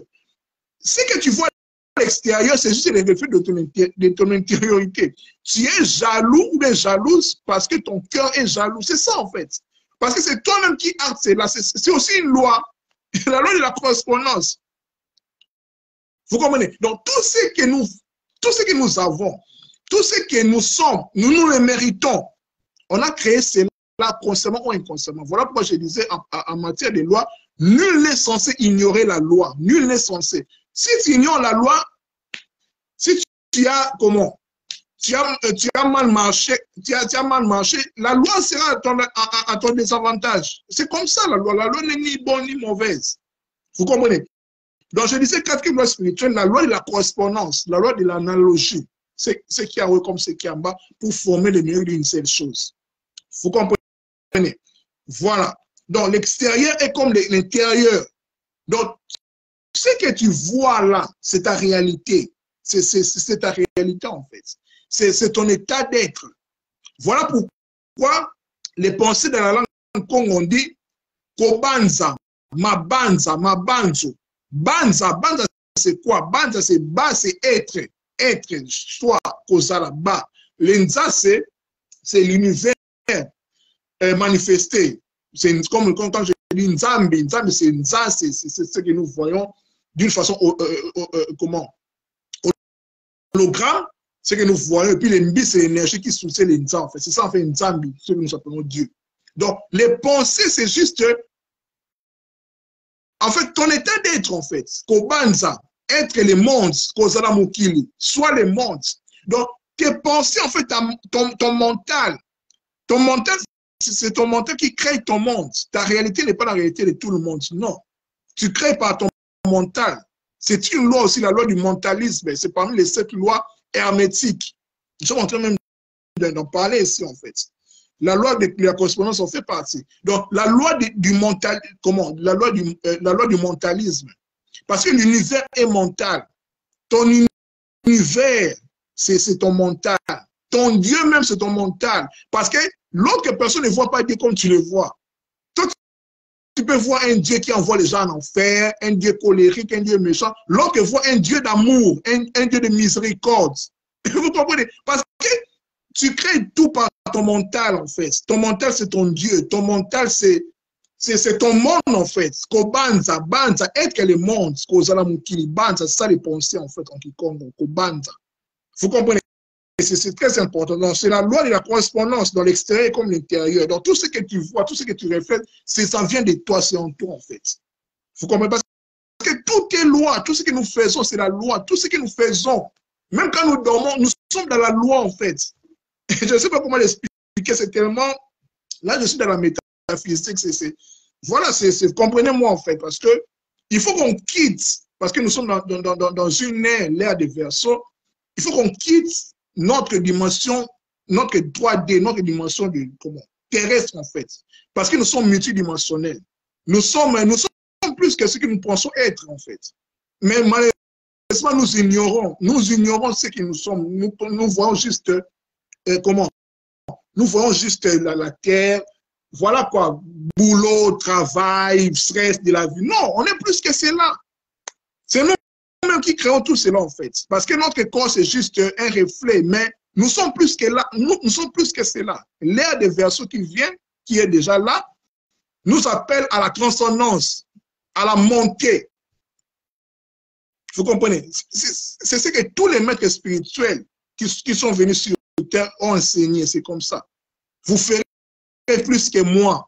Ce que tu vois à l'extérieur, c'est juste le reflet de ton intériorité. Tu es jaloux ou bien jalouse parce que ton cœur est jaloux. C'est ça, en fait. Parce que c'est toi-même qui actes cela. C'est aussi une loi. La loi de la correspondance. Vous comprenez? Donc, tout ce que nous avons, tout ce que nous sommes, nous le méritons. On a créé cela consciemment ou inconsciemment. Voilà pourquoi je disais en matière de loi, nul n'est censé ignorer la loi. Nul n'est censé. Si tu ignores la loi, si tu as comment? Tu as mal marché, la loi sera à ton désavantage. C'est comme ça la loi. La loi n'est ni bonne ni mauvaise. Vous comprenez? Donc, je disais quatrième loi spirituelle, la loi de la correspondance, la loi de l'analogie, c'est ce qui est en haut comme ce qui est en bas pour former le milieu d'une seule chose. Vous comprenez? Voilà. Donc, l'extérieur est comme l'intérieur. Donc, ce que tu vois là, c'est ta réalité. C'est ta réalité, en fait. C'est ton état d'être. Voilà pourquoi les pensées de la langue Congo, on dit Kobanza, Mabanza, Mabanzo. Banza, banza c'est quoi? Banza c'est bas, c'est être. Être, soit causal bas. L'enza c'est l'univers manifesté. C'est comme quand je dis Nzambi, Nzambi c'est Nza, c'est ce que nous voyons d'une façon comment? Hologramme, ce que nous voyons, et puis l'Mbi c'est l'énergie qui soutient les Nza en fait. C'est ça en fait Nzambi, ce que nous appelons Dieu. Donc les pensées c'est juste en fait, ton état d'être, en fait, Kobanza, être les mondes, Kozala Mokili, soit les mondes. Donc, tes pensées, en fait, ton mental, c'est ton mental qui crée ton monde. Ta réalité n'est pas la réalité de tout le monde, non. Tu crées par ton mental. C'est une loi aussi, la loi du mentalisme. C'est parmi les 7 lois hermétiques. Nous sommes en train même d'en parler ici, en fait. La loi de la correspondance en fait partie. Donc, la loi du mental, comment? La loi du mentalisme. Parce que l'univers est mental. Ton univers, c'est ton mental. Ton Dieu même, c'est ton mental. Parce que l'autre personne ne voit pas Dieu comme tu le vois. Toi, tu peux voir un Dieu qui envoie les gens en enfer, un Dieu colérique, un Dieu méchant. L'autre voit un Dieu d'amour, un Dieu de miséricorde. Vous comprenez? Parce que tu crées tout par ton mental, en fait. Ton mental, c'est ton Dieu. Ton mental, c'est ton monde, en fait. Kobanza, banza, être le monde. Kozala mukili, banza, c'est ça les pensées, en fait, en Kikongo. Kobanza. Vous comprenez? C'est très important. C'est la loi de la correspondance dans l'extérieur comme l'intérieur. Donc, tout ce que tu vois, tout ce que tu reflètes, ça vient de toi, c'est en toi, en fait. Vous comprenez? Parce que tout est loi. Tout ce que nous faisons, c'est la loi. Tout ce que nous faisons, même quand nous dormons, nous sommes dans la loi, en fait. Je ne sais pas comment l'expliquer, c'est tellement... Là, je suis dans la métaphysique, voilà, comprenez-moi en fait, parce que il faut qu'on quitte, parce que nous sommes dans une ère des Verseaux, il faut qu'on quitte notre dimension, notre 3D, notre dimension terrestre en fait, parce que nous sommes multidimensionnels. Nous sommes plus que ce que nous pensons être en fait. Mais malheureusement, nous ignorons ce que nous sommes. Nous voyons juste... comment? Nous voyons juste la terre, voilà quoi, boulot, travail, stress de la vie. Non, on est plus que cela. C'est nous-mêmes qui créons tout cela en fait. Parce que notre corps, c'est juste un reflet, mais nous sommes plus que là, nous sommes plus que cela. L'ère des Verseaux qui vient, qui est déjà là, nous appelle à la transcendance, à la montée. Vous comprenez? C'est ce que tous les maîtres spirituels qui sont venus sur terre ont enseigné, c'est comme ça. Vous ferez plus que moi.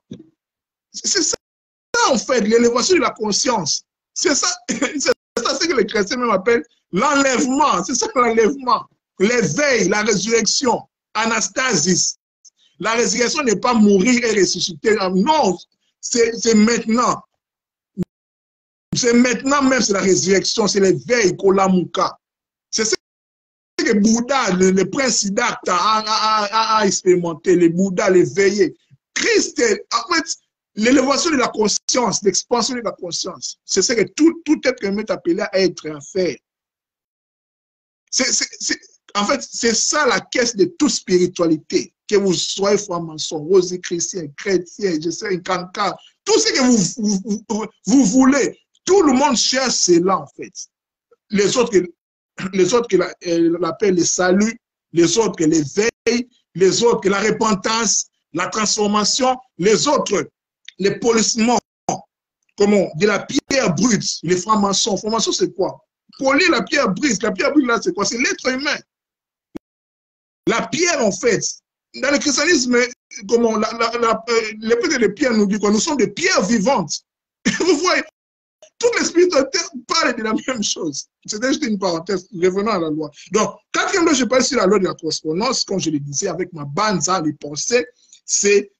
C'est ça, en fait, l'élévation de la conscience. C'est ça, ce que les chrétiens même appellent l'enlèvement. C'est ça l'enlèvement. L'éveil, la résurrection, anastasis. La résurrection n'est pas mourir et ressusciter. Non, c'est maintenant. C'est maintenant même, c'est la résurrection, c'est l'éveil, Kolamuka. C'est ça que Bouddha, le prince Siddhartha a expérimenté, le Bouddha l'éveillé. Christ, en fait, l'élévation de la conscience, l'expansion de la conscience. C'est ce que tout être humain est appelé à être, à faire. En fait, c'est ça la caisse de toute spiritualité. Que vous soyez franc-maçon, rosichristien, chrétien, je sais, un cancar, tout ce que vous voulez, tout le monde cherche cela, en fait. Les autres que l'appellent le salut, les autres que l'éveil, les autres que la repentance, la transformation, les autres, les polissements, comment, de la pierre brute, les francs-maçons. Franc-maçon, c'est quoi? Polir la pierre brute. La pierre brute, là, c'est quoi? C'est l'être humain. La pierre, en fait, dans le christianisme, comment, l'épître de Pierre nous dit quoi? Nous sommes des pierres vivantes. Vous voyez, toutes les spiritualités parlent de la même chose. C'était juste une parenthèse, revenons à la loi. Donc, quatrième loi, je parle sur la loi de la correspondance, comme je le disais, avec ma bande, ça, les pensées, c'est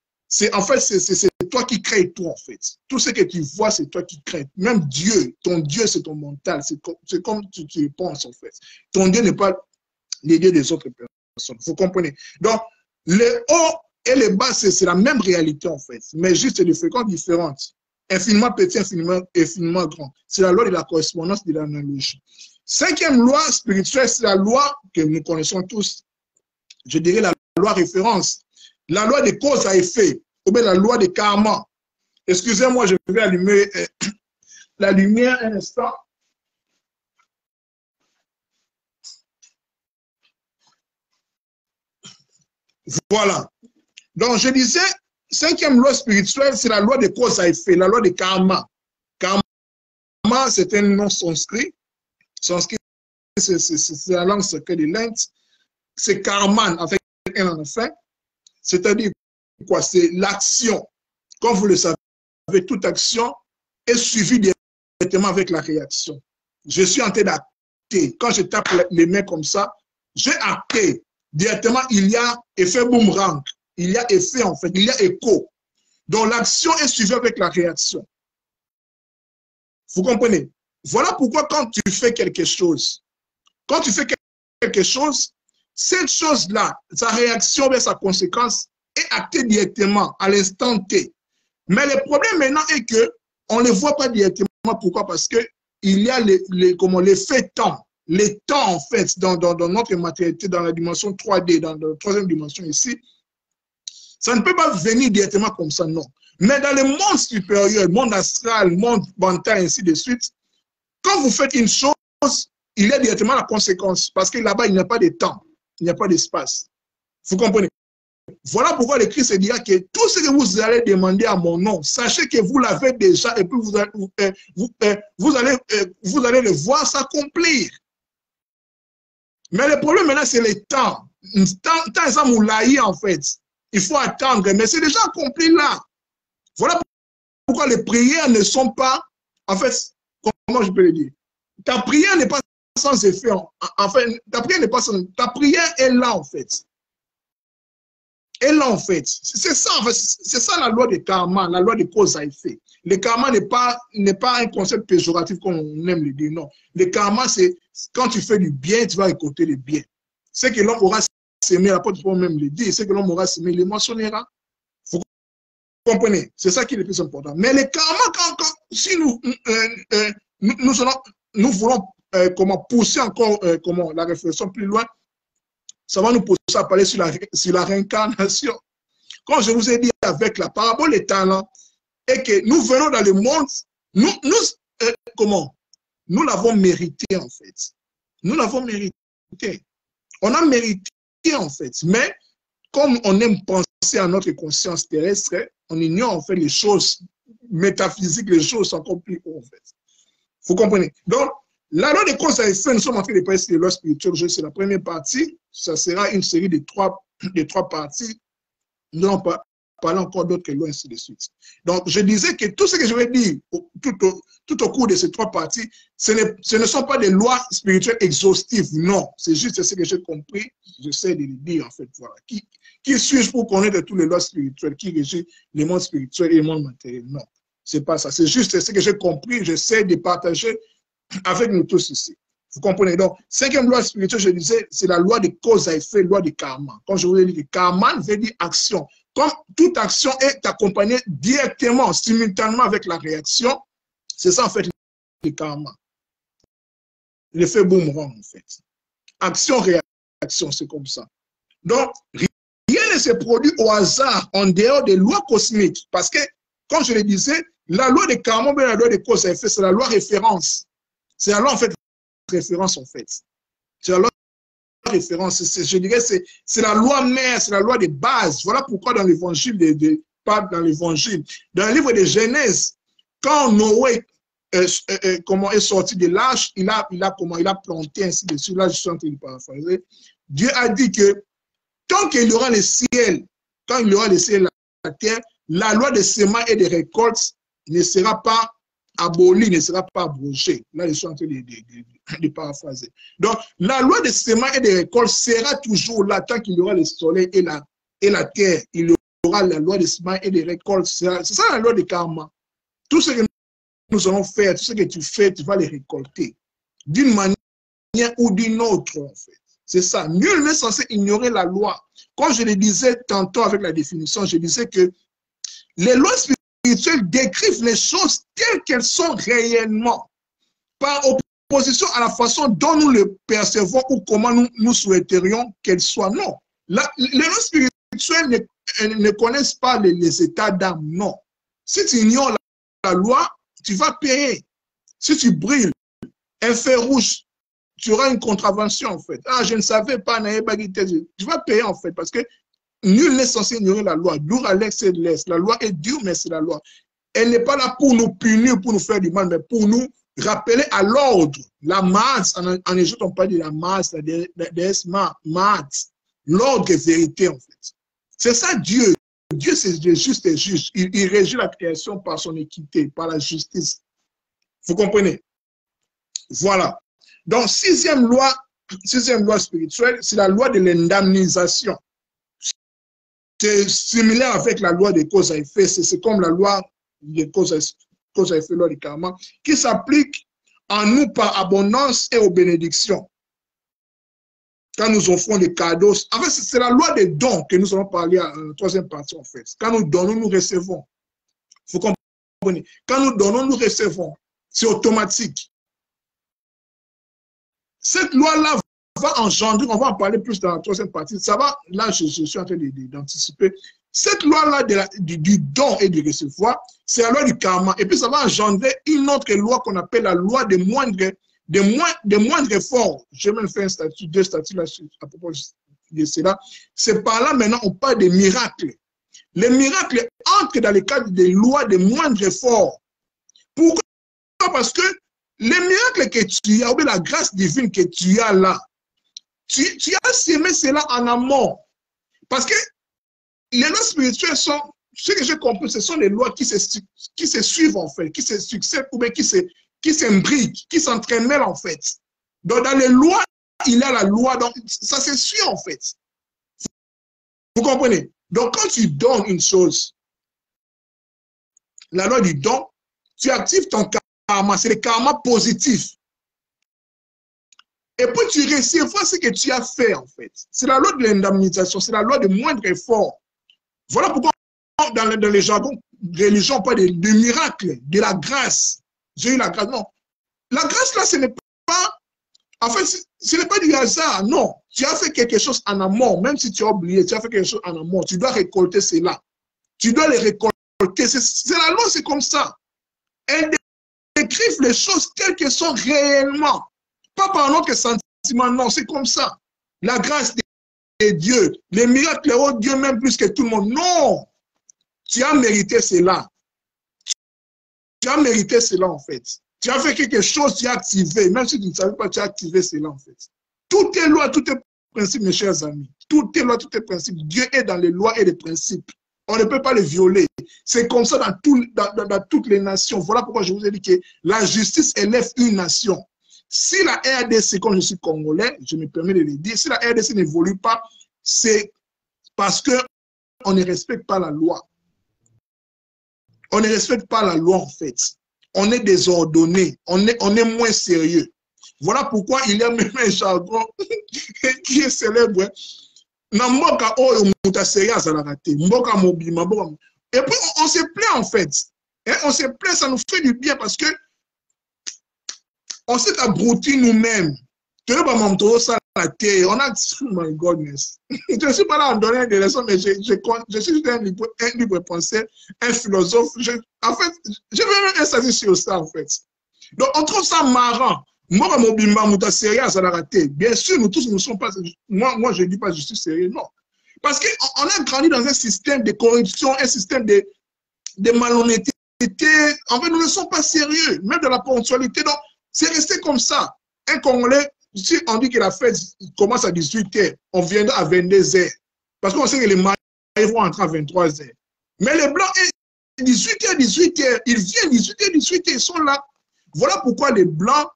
toi qui crées tout, en fait. Tout ce que tu vois, c'est toi qui crées. Même Dieu, ton Dieu, c'est ton mental. C'est comme tu penses, en fait. Ton Dieu n'est pas les dieux des autres personnes. Vous comprenez? Donc, le haut et le bas, c'est la même réalité, en fait, mais juste des fréquences différentes. Infiniment petit, infiniment grand. C'est la loi de la correspondance, de l'analogie. Cinquième loi spirituelle, c'est la loi que nous connaissons tous. Je dirais la loi référence. La loi des causes à effet, ou bien la loi des karma. Excusez-moi, je vais allumer la lumière un instant. Voilà. Donc, je disais, cinquième loi spirituelle, c'est la loi des causes à effet, la loi des karma. Karma, c'est un nom sanskrit. Sanskrit, c'est la langue secrète de l'Inde. C'est karman, avec un enfant. C'est-à-dire quoi? C'est l'action. Comme vous le savez, toute action est suivie directement avec la réaction. Je suis en train d'acter. Quand je tape les mains comme ça, j'ai acté. Directement, il y a effet boomerang. Il y a effet, en fait. Il y a écho. Donc, l'action est suivie avec la réaction. Vous comprenez? Voilà pourquoi quand tu fais quelque chose, cette chose-là, sa réaction vers sa conséquence est actée directement à l'instant T. Mais le problème maintenant est qu'on ne le voit pas directement. Pourquoi? Parce qu'il y a l'effet temps. Les temps, en fait, dans notre matérialité, dans la dimension 3D, dans la troisième dimension ici, ça ne peut pas venir directement comme ça, non. Mais dans le monde supérieur, monde astral, monde mental, ainsi de suite, quand vous faites une chose, il y a directement la conséquence. Parce que là-bas, il n'y a pas de temps, il n'y a pas d'espace. Vous comprenez? Voilà pourquoi le Christ dira que tout ce que vous allez demander à mon nom, sachez que vous l'avez déjà et puis vous allez le voir s'accomplir. Mais le problème maintenant, c'est le temps. Tant ça moulaï, en fait. Il faut attendre, mais c'est déjà accompli là. Voilà pourquoi les prières ne sont pas, en fait, comment je peux le dire? Ta prière n'est pas sans effet. Enfin, ta prière est là, en fait. Et là, en fait, c'est ça, en fait, c'est ça la loi de karma, la loi de cause à effet. Le karma n'est pas un concept péjoratif comme on aime le dire, non. Le karma, c'est quand tu fais du bien, tu vas récolter le bien. Ce que l'homme aura semé, l'apôtre Paul même le dit, ce que l'homme aura semé, il moissonnera. Vous comprenez? C'est ça qui est le plus important. Mais le karma, si nous voulons pousser encore la réflexion plus loin, ça va nous pousser à parler sur la réincarnation. Comme je vous ai dit avec la parabole des talents, et que nous venons dans le monde, nous l'avons mérité en fait. Nous l'avons mérité. On a mérité en fait. Mais comme on aime penser à notre conscience terrestre, on ignore en fait les choses métaphysiques, les choses encore plus hautes en fait. Vous comprenez? Donc, la loi de cause à effet, nous sommes en train de parler sur les lois spirituelles. C'est la première partie. Ça sera une série de trois parties. Nous allons parler encore d'autres lois, ainsi de suite. Donc, je disais que tout ce que je vais dire tout au cours de ces trois parties, ce ne sont pas des lois spirituelles exhaustives. Non, c'est juste ce que j'ai compris. J'essaie de le dire, en fait. Voilà. Qui suis-je pour connaître toutes les lois spirituelles qui régissent le monde spirituel et le monde matériel? Non, c'est pas ça. C'est juste ce que j'ai compris. J'essaie de partager avec nous tous ici. Vous comprenez? Donc, cinquième loi spirituelle, je disais, c'est la loi de cause à effet, loi de karma. Quand je vous ai dit que karma veut dire action. comme toute action est accompagnée directement, simultanément avec la réaction, c'est ça en fait le karma. L'effet boomerang en fait. Action-réaction, c'est comme ça. Donc, rien ne se produit au hasard en dehors des lois cosmiques. Parce que, comme je le disais, la loi de karma, la loi de cause à effet, c'est la loi référence. C'est la loi en fait référence en fait. C'est la loi référence. Je dirais c'est la loi mère, c'est la loi de base. Voilà pourquoi dans l'évangile pas dans l'évangile, dans le livre de Genèse, quand Noé comment est sorti de l'arche, il a planté ainsi de suite. Là, je suis en train de paraphraser. Dieu a dit que tant qu'il y aura le ciel, quand il y aura le ciel et la terre, la loi de semences et de récoltes ne sera pas abolie, ne sera pas abrogée. Là, je suis en train de paraphraser. Donc, la loi de semences et de récoltes sera toujours là tant qu'il y aura le soleil et la terre. Il y aura la loi de semences et de récoltes. C'est ça la loi de karma. Tout ce que nous allons faire, tout ce que tu fais, tu vas les récolter. D'une manière ou d'une autre, en fait. C'est ça. Nul n'est censé ignorer la loi. Comme je le disais tantôt avec la définition, je disais que les lois spirituelles décrivent les choses telles qu'elles sont réellement, par opposition à la façon dont nous les percevons ou comment nous souhaiterions qu'elles soient. Non. Les lois spirituelles ne connaissent pas les états d'âme, non. Si tu ignores la loi, tu vas payer. Si tu brilles, un fer rouge, tu auras une contravention en fait. Ah, je ne savais pas, tu vas payer en fait, parce que nul n'est censé ignorer la loi. Dur à l'ex et de l'est. La loi est dure, mais c'est la loi. Elle n'est pas là pour nous punir, pour nous faire du mal, mais pour nous rappeler à l'ordre. La masse, en Égypte, on parle de la masse, la déesse masse. L'ordre est vérité en fait. C'est ça Dieu. Dieu, c'est juste et juste. Il régit la création par son équité, par la justice. Vous comprenez? Voilà. Donc, sixième loi spirituelle, c'est la loi de l'indemnisation. C'est similaire avec la loi de cause à effet. C'est comme la loi de cause à effet, loi du karma, qui s'applique en nous par abondance et aux bénédictions. Quand nous offrons des cadeaux, en fait, c'est la loi des dons que nous allons parler à la troisième partie, en fait. Quand nous donnons, nous recevons. Vous comprenez? Quand nous donnons, nous recevons. C'est automatique. Cette loi-là va engendrer, on va en parler plus dans la troisième partie, ça va, là, je suis en train d'anticiper. Cette loi-là du don et du recevoir, c'est la loi du karma. Et puis, ça va engendrer une autre loi qu'on appelle la loi des moindres efforts. Je vais même faire deux statuts là, à propos de cela. C'est par là, maintenant, on parle des miracles. Les miracles entrent dans le cadre des lois des moindres efforts. Pourquoi? Parce que les miracles que tu as, ou la grâce divine que tu as là, tu as semé cela en amont. Parce que les lois spirituelles sont, ce que j'ai compris, ce sont les lois qui se suivent en fait, qui se succèdent ou bien qui s'imbriquent, qui s'entremêlent en fait. Donc dans les lois, il y a la loi, donc ça se suit en fait. Vous comprenez? Donc quand tu donnes une chose, la loi du don, tu actives ton karma, c'est le karma positif. Et puis tu recevras ce que tu as fait en fait. C'est la loi de l'indemnisation, c'est la loi de moindre effort. Voilà pourquoi dans les jargons religieux, on parle de miracle, de la grâce. J'ai eu la grâce. Non. La grâce là, ce n'est pas, en fait, ce n'est pas du hasard. Non. Tu as fait quelque chose en amont, même si tu as oublié, tu as fait quelque chose en amont. Tu dois récolter cela. Tu dois les récolter. C'est la loi, c'est comme ça. Elle décrivent les choses telles qu'elles sont réellement. Pas par notre sentiment, non, c'est comme ça. La grâce de Dieu, les miracles, oh Dieu même plus que tout le monde. Non, tu as mérité cela. Tu as mérité cela en fait. Tu as fait quelque chose, tu as activé. Même si tu ne savais pas, tu as activé cela en fait. Tout est loi, tout est principe, mes chers amis. Tout est loi, tout est principe. Dieu est dans les lois et les principes. On ne peut pas les violer. C'est comme ça dans toutes les nations. Voilà pourquoi je vous ai dit que la justice élève une nation. Si la RDC, comme je suis congolais, je me permets de le dire, si la RDC n'évolue pas, c'est parce qu'on ne respecte pas la loi. On ne respecte pas la loi en fait. On est désordonné, on est moins sérieux. Voilà pourquoi il y a même un jargon qui est célèbre. Na mboka oyo muta série azalaka te. Mboka mobima, mboka. Et puis on se plaît en fait. Et on se plaît, ça nous fait du bien parce que on s'est abruti nous-mêmes. On a, oh my goodness. Je ne suis pas là à donner des leçons, mais je suis un libre penseur, un philosophe. En fait, je veux un statut sur ça, en fait. Donc, on trouve ça marrant. Moi, mobimba, mouta sérieux, ça l'a raté. Bien sûr, nous tous ne sommes pas. Moi, je ne dis pas que je suis sérieux, non. Parce qu'on a grandi dans un système de corruption, un système de malhonnêteté. En fait, nous ne sommes pas sérieux, même de la ponctualité. Donc, c'est resté comme ça. Un Congolais, si on dit que la fête commence à 18h, on viendra à 22h. Parce qu'on sait que les mariés vont entrer à 23h. Mais les Blancs, 18h, ils viennent 18h, ils sont là. Voilà pourquoi les Blancs,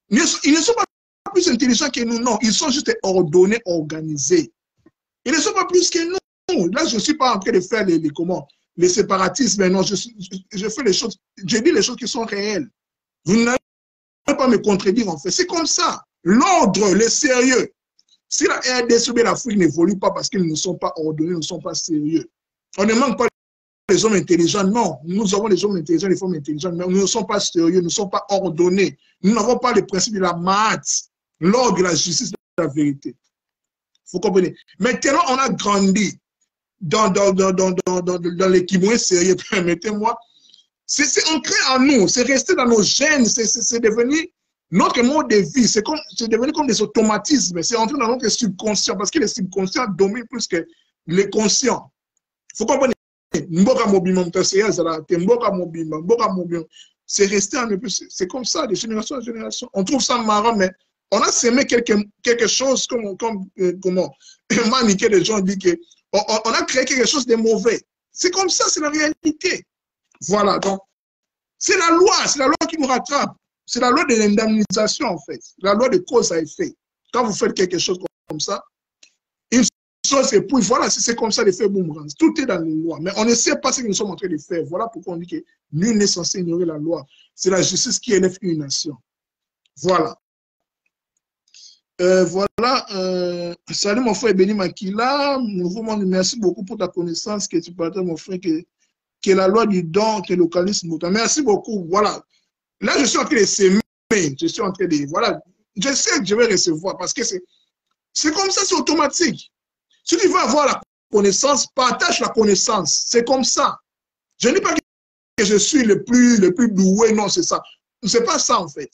ils ne sont pas plus intelligents que nous, non. Ils sont juste ordonnés, organisés. Ils ne sont pas plus que nous. Là, je ne suis pas en train de faire les séparatismes, mais non, je fais les choses, je dis les choses qui sont réelles. Vous n'allez pas me contredire, en fait. C'est comme ça. L'ordre, le sérieux. Si la RDC ou l'Afrique n'évolue pas parce qu'ils ne sont pas ordonnés, ne sont pas sérieux. On ne manque pas les hommes intelligents, non. Nous avons les hommes intelligents, les femmes intelligentes, mais nous ne sommes pas sérieux, nous ne sommes pas ordonnés. Nous n'avons pas le principe de la maths, l'ordre de la justice, de la vérité. Vous comprenez? Maintenant, on a grandi dans l'équilibre sérieux, permettez-moi. C'est ancré en nous, c'est resté dans nos gènes, c'est devenu notre mode de vie, c'est devenu comme des automatismes, c'est entré dans notre subconscient, parce que le subconscient domine plus que le conscient. Vous comprenez? C'est resté en nous, c'est comme ça, de génération en génération. On trouve ça marrant, mais on a sémé quelque chose comment maniquer les gens disent que on a créé quelque chose de mauvais. C'est comme ça, c'est la réalité. Voilà, donc, c'est la loi qui nous rattrape. C'est la loi de l'indemnisation, en fait. La loi de cause à effet. Quand vous faites quelque chose comme ça, une chose est pour, voilà, c'est comme ça l'effet boomerang. Tout est dans les lois. Mais on ne sait pas ce que nous sommes en train de faire. Voilà pourquoi on dit que nul n'est censé ignorer la loi. C'est la justice qui élève une nation. Voilà. Salut mon frère Béni Makila. Merci beaucoup pour ta connaissance que tu partages, mon frère, que la loi du don, que le localisme. Merci beaucoup. Voilà. Là, je suis en train de s'aimer. Je suis en train de. Voilà. Je sais que je vais recevoir parce que c'est comme ça, c'est automatique. Si tu veux avoir la connaissance, partage la connaissance. C'est comme ça. Je ne dis pas que je suis le plus doué. Non, c'est ça. C'est pas ça, en fait.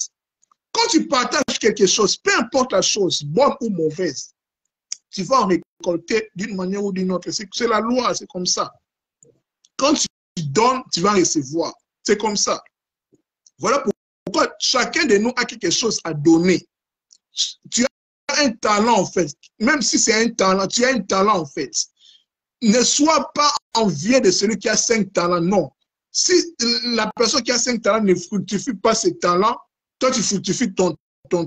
Quand tu partages quelque chose, peu importe la chose, bonne ou mauvaise, tu vas en récolter d'une manière ou d'une autre. C'est la loi, c'est comme ça. Quand tu donnes, tu vas recevoir. C'est comme ça. Voilà pourquoi chacun de nous a quelque chose à donner. Tu as un talent, en fait. Même si c'est un talent, tu as un talent, en fait. Ne sois pas envieux de celui qui a 5 talents, non. Si la personne qui a 5 talents ne fructifie pas ses talents, toi, tu fructifies ton un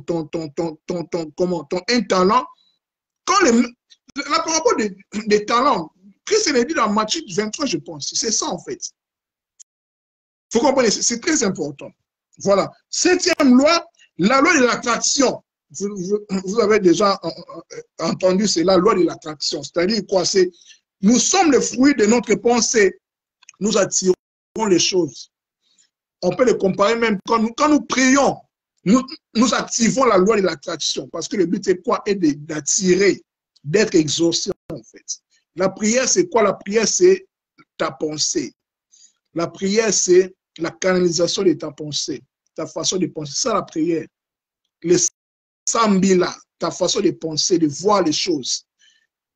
talent. Quand la parabole des talents, Christ l'a dit dans Matthieu 23, je pense. C'est ça, en fait. Il faut comprendre, c'est très important. Voilà. 7e loi, la loi de l'attraction. Vous avez déjà entendu, c'est la loi de l'attraction. C'est-à-dire quoi? Nous sommes le fruit de notre pensée. Nous attirons les choses. On peut le comparer même quand nous prions. Nous activons la loi de l'attraction. Parce que le but, c'est quoi? Et d'attirer, d'être exaucé, en fait. La prière, c'est quoi? La prière, c'est ta pensée. La prière, c'est la canalisation de ta pensée, ta façon de penser. C'est ça la prière. Le sambila, ta façon de penser, de voir les choses.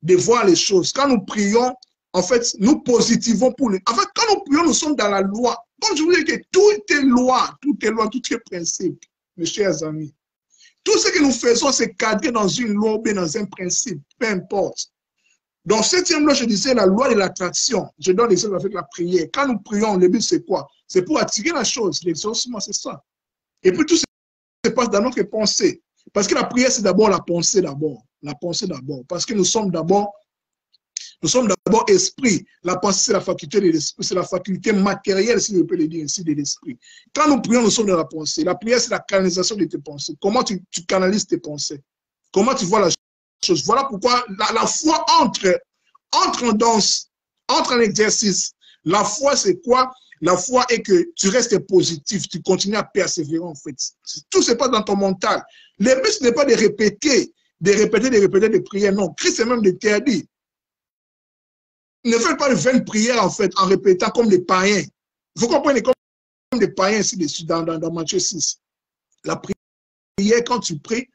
De voir les choses. Quand nous prions, en fait, nous positivons pour les. En fait, quand nous prions, nous sommes dans la loi. Comme je vous dis que tout est loi, tout est principe, mes chers amis. Tout ce que nous faisons, c'est cadré dans une loi ou bien dans un principe, peu importe. Donc, 7e loi, je disais la loi de l'attraction. Je donne l'exemple avec la prière. Quand nous prions, le but, c'est quoi? C'est pour attirer la chose. L'exaucement, c'est ça. Et puis, tout se passe dans notre pensée. Parce que la prière, c'est d'abord la pensée d'abord. La pensée d'abord. Parce que nous sommes d'abord esprit. La pensée, c'est la faculté de l'esprit. C'est la faculté matérielle, si je peux le dire ainsi, de l'esprit. Quand nous prions, nous sommes dans la pensée. La prière, c'est la canalisation de tes pensées. Comment tu canalises tes pensées? Comment tu vois la chose. Voilà pourquoi la foi entre en exercice. La foi, c'est quoi? La foi est que tu restes positif, tu continues à persévérer en fait. Tout se passe dans ton mental. Le but, ce n'est pas de répéter, de prières. Non, Christ est même interdit. Ne faites pas de vaines prières en fait, en répétant comme les païens. Vous comprenez, comme les païens ici dans Matthieu 6. La prière, quand tu pries,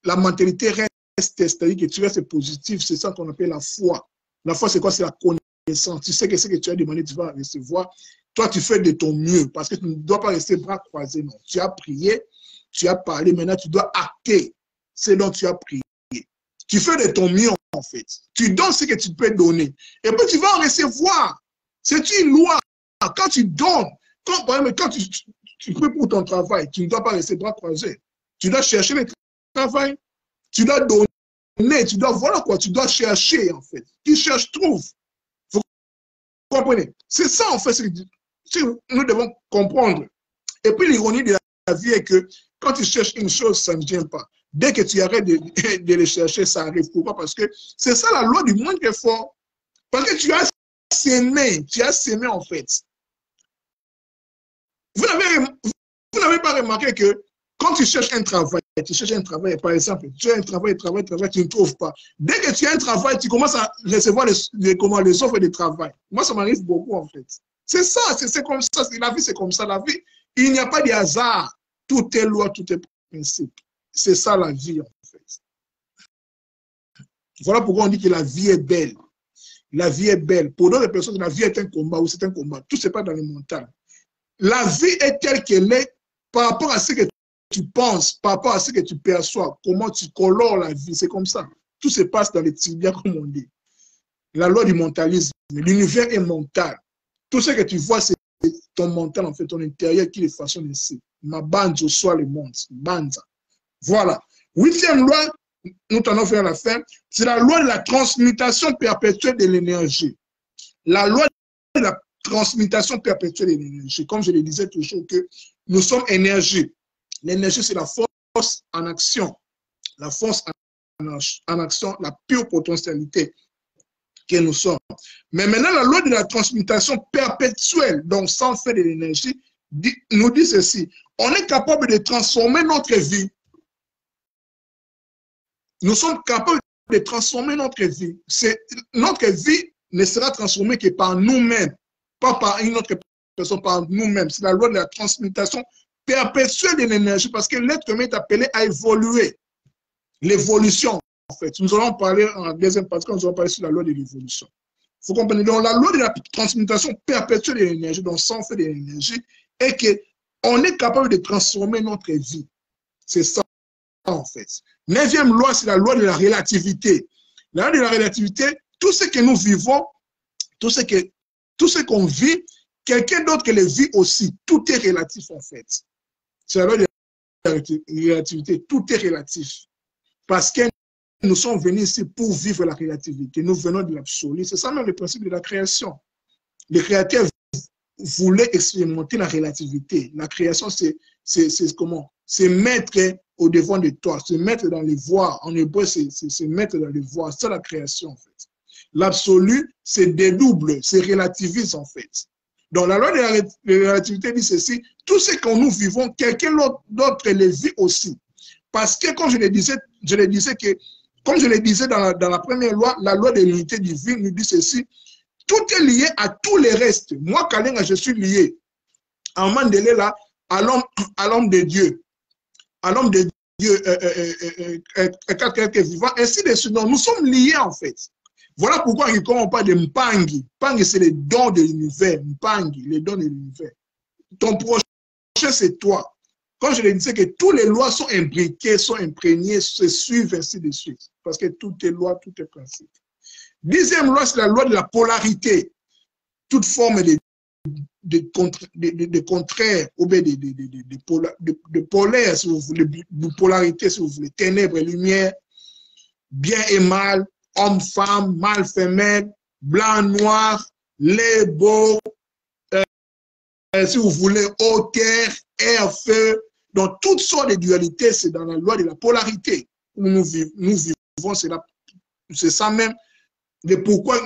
la mentalité reste, c'est-à-dire que tu restes positif, c'est ça qu'on appelle la foi. La foi, c'est quoi? C'est la connaissance. Tu sais que ce que tu as demandé, tu vas recevoir. Toi, tu fais de ton mieux parce que tu ne dois pas rester bras croisés. Non. Tu as prié, tu as parlé, maintenant tu dois acter ce dont tu as prié. Tu fais de ton mieux en fait. Tu donnes ce que tu peux donner. Et puis tu vas en recevoir. C'est une loi. Quand tu donnes, par exemple, quand tu pries pour ton travail, tu ne dois pas rester bras croisés. Tu dois chercher le travail. Tu dois donner. Tu dois, voilà quoi, tu dois chercher en fait. Qui cherche, trouve. Vous comprenez? C'est ça en fait. Nous devons comprendre. Et puis l'ironie de la vie est que quand tu cherches une chose, ça ne vient pas. Dès que tu arrêtes de le chercher, ça arrive. Pourquoi? Parce que c'est ça la loi du moindre effort. Parce que tu as sémé en fait. Vous n'avez pas remarqué que quand tu cherches un travail, par exemple, tu as un travail, tu ne trouves pas. Dès que tu as un travail, tu commences à recevoir les offres de travail. Moi, ça m'arrive beaucoup en fait. C'est ça, c'est comme ça. La vie, c'est comme ça. La vie, il n'y a pas de hasard. Tout est loi, tout est principe. C'est ça la vie, en fait. Voilà pourquoi on dit que la vie est belle. La vie est belle. Pour d'autres personnes, la vie est un combat ou c'est un combat. Tout se passe dans le mental. La vie est telle qu'elle est par rapport à ce que tu penses, par rapport à ce que tu perçois, comment tu colores la vie. C'est comme ça. Tout se passe dans les tibias, comme on dit. La loi du mentalisme. L'univers est mental. Tout ce que tu vois, c'est ton mental, en fait, ton intérieur qui est façonné ici. Ma bande, je sois le monde. Bande. Voilà. 8e loi, nous t'en faire la fin, c'est la loi de la transmutation perpétuelle de l'énergie. La loi de la transmutation perpétuelle de l'énergie. Comme je le disais toujours, que nous sommes énergie. L'énergie, c'est la force en action. La force en action, la pure potentialité que nous sommes. Mais maintenant, la loi de la transmutation perpétuelle, donc sans faire de l'énergie, nous dit ceci. On est capable de transformer notre vie. Nous sommes capables de transformer notre vie. Notre vie ne sera transformée que par nous-mêmes, pas par une autre personne, par nous-mêmes. C'est la loi de la transmutation perpétuelle de l'énergie, parce que l'être humain est appelé à évoluer. L'évolution, en fait. Nous allons parler en deuxième partie, quand nous allons parler sur la loi de l'évolution. Vous comprenez? Donc, la loi de la transmutation perpétuelle de l'énergie, donc sans faire de l'énergie, est qu'on est capable de transformer notre vie. C'est ça, en fait. 9e loi, c'est la loi de la relativité. La loi de la relativité, tout ce que nous vivons, tout ce qu'on vit, quelqu'un d'autre le vit aussi. Tout est relatif, en fait. C'est la loi de la relativité. Tout est relatif. Parce que nous sommes venus ici pour vivre la relativité. Nous venons de l'absolu. C'est ça même le principe de la création. Le créateur voulait expérimenter la relativité. La création, c'est comment? C'est mettre au devant de toi, se mettre dans les voies. En hébreu, c'est se mettre dans les voies. C'est la création, en fait. L'absolu, c'est dédouble, c'est relativise, en fait. Donc, la loi de la relativité dit ceci, tout ce que nous vivons, quelqu'un d'autre le vit aussi. Parce que, comme je le disais que, comme je le disais dans la première loi, la loi de l'unité divine nous dit ceci, tout est lié à tous les restes. Moi, Kalenga, je suis lié, en Mandela, là, à l'homme de Dieu. À l'homme de Dieu, quelqu'un vivant, ainsi de suite. Nous sommes liés, en fait. Voilà pourquoi on parle de Mpangi. Mpangi, c'est les dons de l'univers. Mpangi, les dons de l'univers. Ton prochain, c'est toi. Quand je le disais que toutes les lois sont imbriquées, sont imprégnées, se suivent, ainsi de suite. Parce que tout est loi, tout est principe. 10e loi, c'est la loi de la polarité. Toute forme de contraire, ou bien de polaire, si vous voulez, de polarité, si vous voulez, ténèbres et lumière, bien et mal, homme, femme, mâle, femelle, blanc, noir, laid, beau, si vous voulez, eau, terre, air, feu. Donc, toutes sortes de dualités, c'est dans la loi de la polarité où nous vivons. c'est ça même, le pourquoi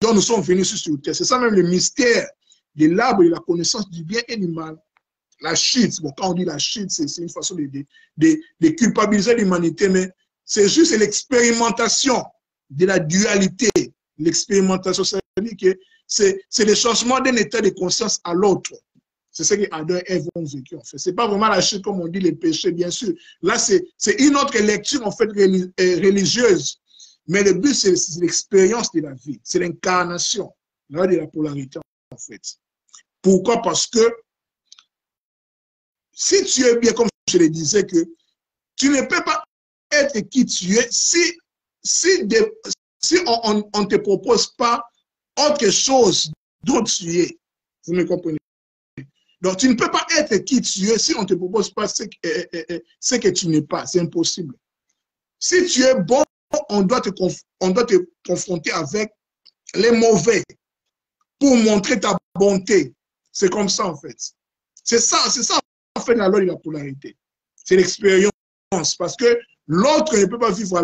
dont nous sommes venus sur terre. C'est ça même le mystère de l'arbre et de la connaissance du bien et du mal. La chute, bon, quand on dit la chute, c'est une façon de culpabiliser l'humanité, mais c'est juste l'expérimentation de la dualité. L'expérimentation, ça veut dire que c'est le changement d'un état de conscience à l'autre. C'est ce que Adam et Ève ont vécu, en fait. Ce n'est pas vraiment la chute, comme on dit, les péchés, bien sûr. Là, c'est une autre lecture, en fait, religieuse. Mais le but, c'est l'expérience de la vie. C'est l'incarnation, là, de la polarité, en fait. Pourquoi? Parce que si tu es bien, comme je le disais, que tu ne peux pas être qui tu es si on ne te propose pas autre chose dont tu es. Vous me comprenez? Donc, tu ne peux pas être qui tu es si on ne te propose pas ce que tu n'es pas. C'est impossible. Si tu es bon, on doit te confronter avec les mauvais pour montrer ta bonté. C'est comme ça, en fait. C'est ça, en fait, la loi de la polarité. C'est l'expérience. Parce que l'autre ne peut pas vivre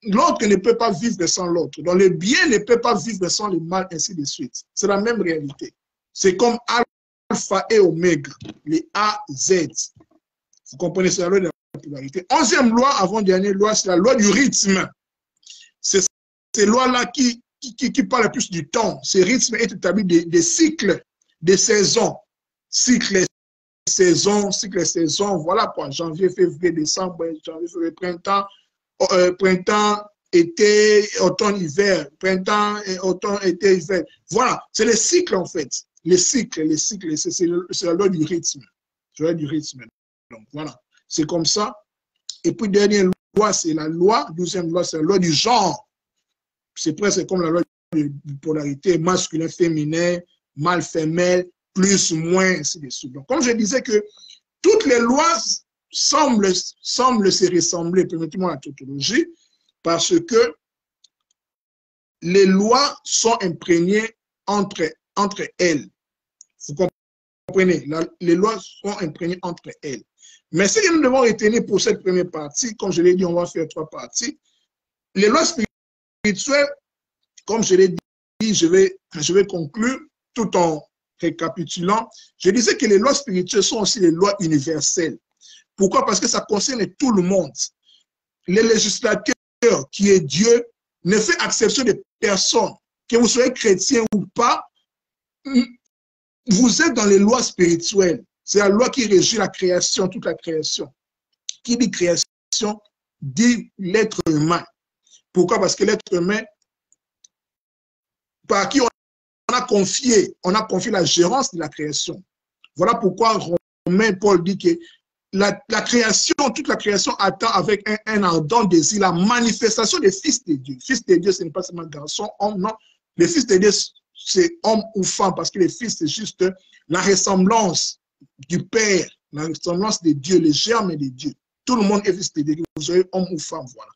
l'autre ne peut pas vivre sans l'autre. Donc, le bien ne peut pas vivre sans le mal, ainsi de suite. C'est la même réalité. C'est comme alpha et oméga, les A, Z. Vous comprenez, c'est la loi de la polarité. 11e loi, avant-dernière loi, c'est la loi du rythme. C'est ces lois-là qui parlent plus du temps. Ce rythme est établi des cycles, des saisons. Cycle, saison, voilà quoi. Janvier, février, décembre, janvier, février, printemps, été, automne, hiver. Printemps, automne, été, hiver. Voilà, c'est les cycles en fait. Les cycles, c'est la loi du rythme. C'est la loi du rythme. Donc voilà, c'est comme ça. Et puis, dernière loi, c'est la loi, 12e loi, c'est la loi du genre. C'est presque comme la loi de polarité, masculin, féminin, mâle, femelle, plus, moins, ainsi de suite. Donc, comme je disais que toutes les lois semblent se ressembler, permettez-moi la tautologie, parce que les lois sont imprégnées entre elles. Vous comprenez? Les lois sont imprégnées entre elles. Mais ce que nous devons retenir pour cette première partie, comme je l'ai dit, on va faire 3 parties. Les lois spirituelles, comme je l'ai dit, je vais conclure tout en récapitulant. Je disais que les lois spirituelles sont aussi les lois universelles. Pourquoi? Parce que ça concerne tout le monde. Le législateur, qui est Dieu, ne fait exception de personne. Que vous soyez chrétien ou pas, vous êtes dans les lois spirituelles. C'est la loi qui régit la création, toute la création. Qui dit création, dit l'être humain. Pourquoi? Parce que l'être humain, par qui on a confié la gérance de la création. Voilà pourquoi Romain Paul dit que la création, toute la création attend avec un ardent désir la manifestation des fils de Dieu. Fils de Dieu, ce n'est pas seulement garçon, homme, non. Les fils de Dieu, c'est homme ou femme, parce que les fils, c'est juste la ressemblance du Père, la ressemblance de Dieu, le germe de Dieu. Tout le monde est fils de Dieu, que vous soyez homme ou femme, voilà.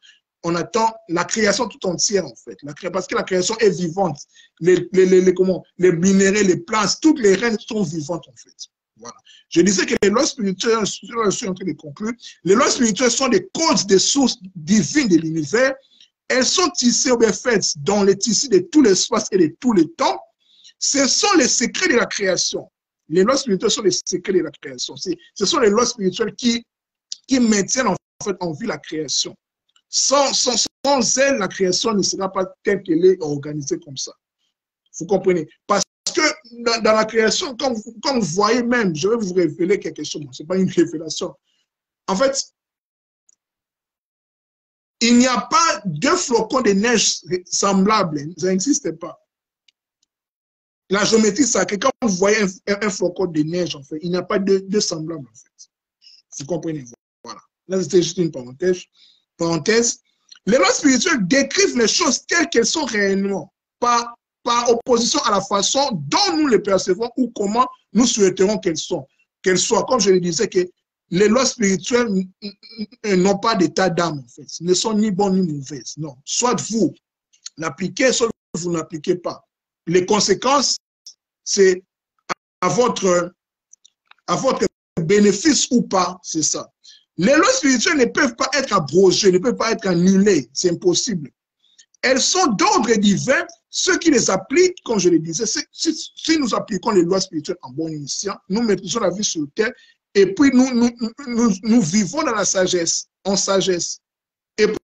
On attend la création tout entière, en fait. Parce que la création est vivante. Les minéraux, les plantes, toutes les reines sont vivantes, en fait. Voilà. Je disais que les lois spirituelles, je suis en train de conclure, les lois spirituelles sont des causes des sources divines de l'univers. Elles sont tissées ou bien faites dans les tissus de tout l'espace et de tout le temps. Ce sont les secrets de la création. Les lois spirituelles sont les secrets de la création. Ce sont les lois spirituelles qui maintiennent en fait en vie la création. Sans elle, la création ne sera pas telle qu'elle est organisée comme ça. Vous comprenez? Parce que dans la création, comme vous voyez même, je vais vous révéler quelque chose. Ce n'est pas une révélation. En fait, il n'y a pas 2 flocons de neige semblables. Ça n'existe pas. La géométrie sacrée, quand vous voyez un flocon de neige, en fait, il n'y a pas de semblables, en fait. Vous comprenez? Voilà. Là, c'était juste une parenthèse. Les lois spirituelles décrivent les choses telles qu'elles sont réellement, par opposition à la façon dont nous les percevons ou comment nous souhaiterons qu'elles soient. Comme je le disais, que les lois spirituelles n'ont pas d'état d'âme, en fait. Ne sont ni bonnes ni mauvaises. Non. Soit vous l'appliquez, soit vous n'appliquez pas. Les conséquences, c'est à votre bénéfice ou pas, c'est ça. Les lois spirituelles ne peuvent pas être abrogées, ne peuvent pas être annulées. C'est impossible. Elles sont d'ordre divin. Ceux qui les appliquent, comme je le disais, si nous appliquons les lois spirituelles en bon initiant, nous maîtrisons la vie sur terre et puis nous vivons dans la sagesse, en sagesse. Et puis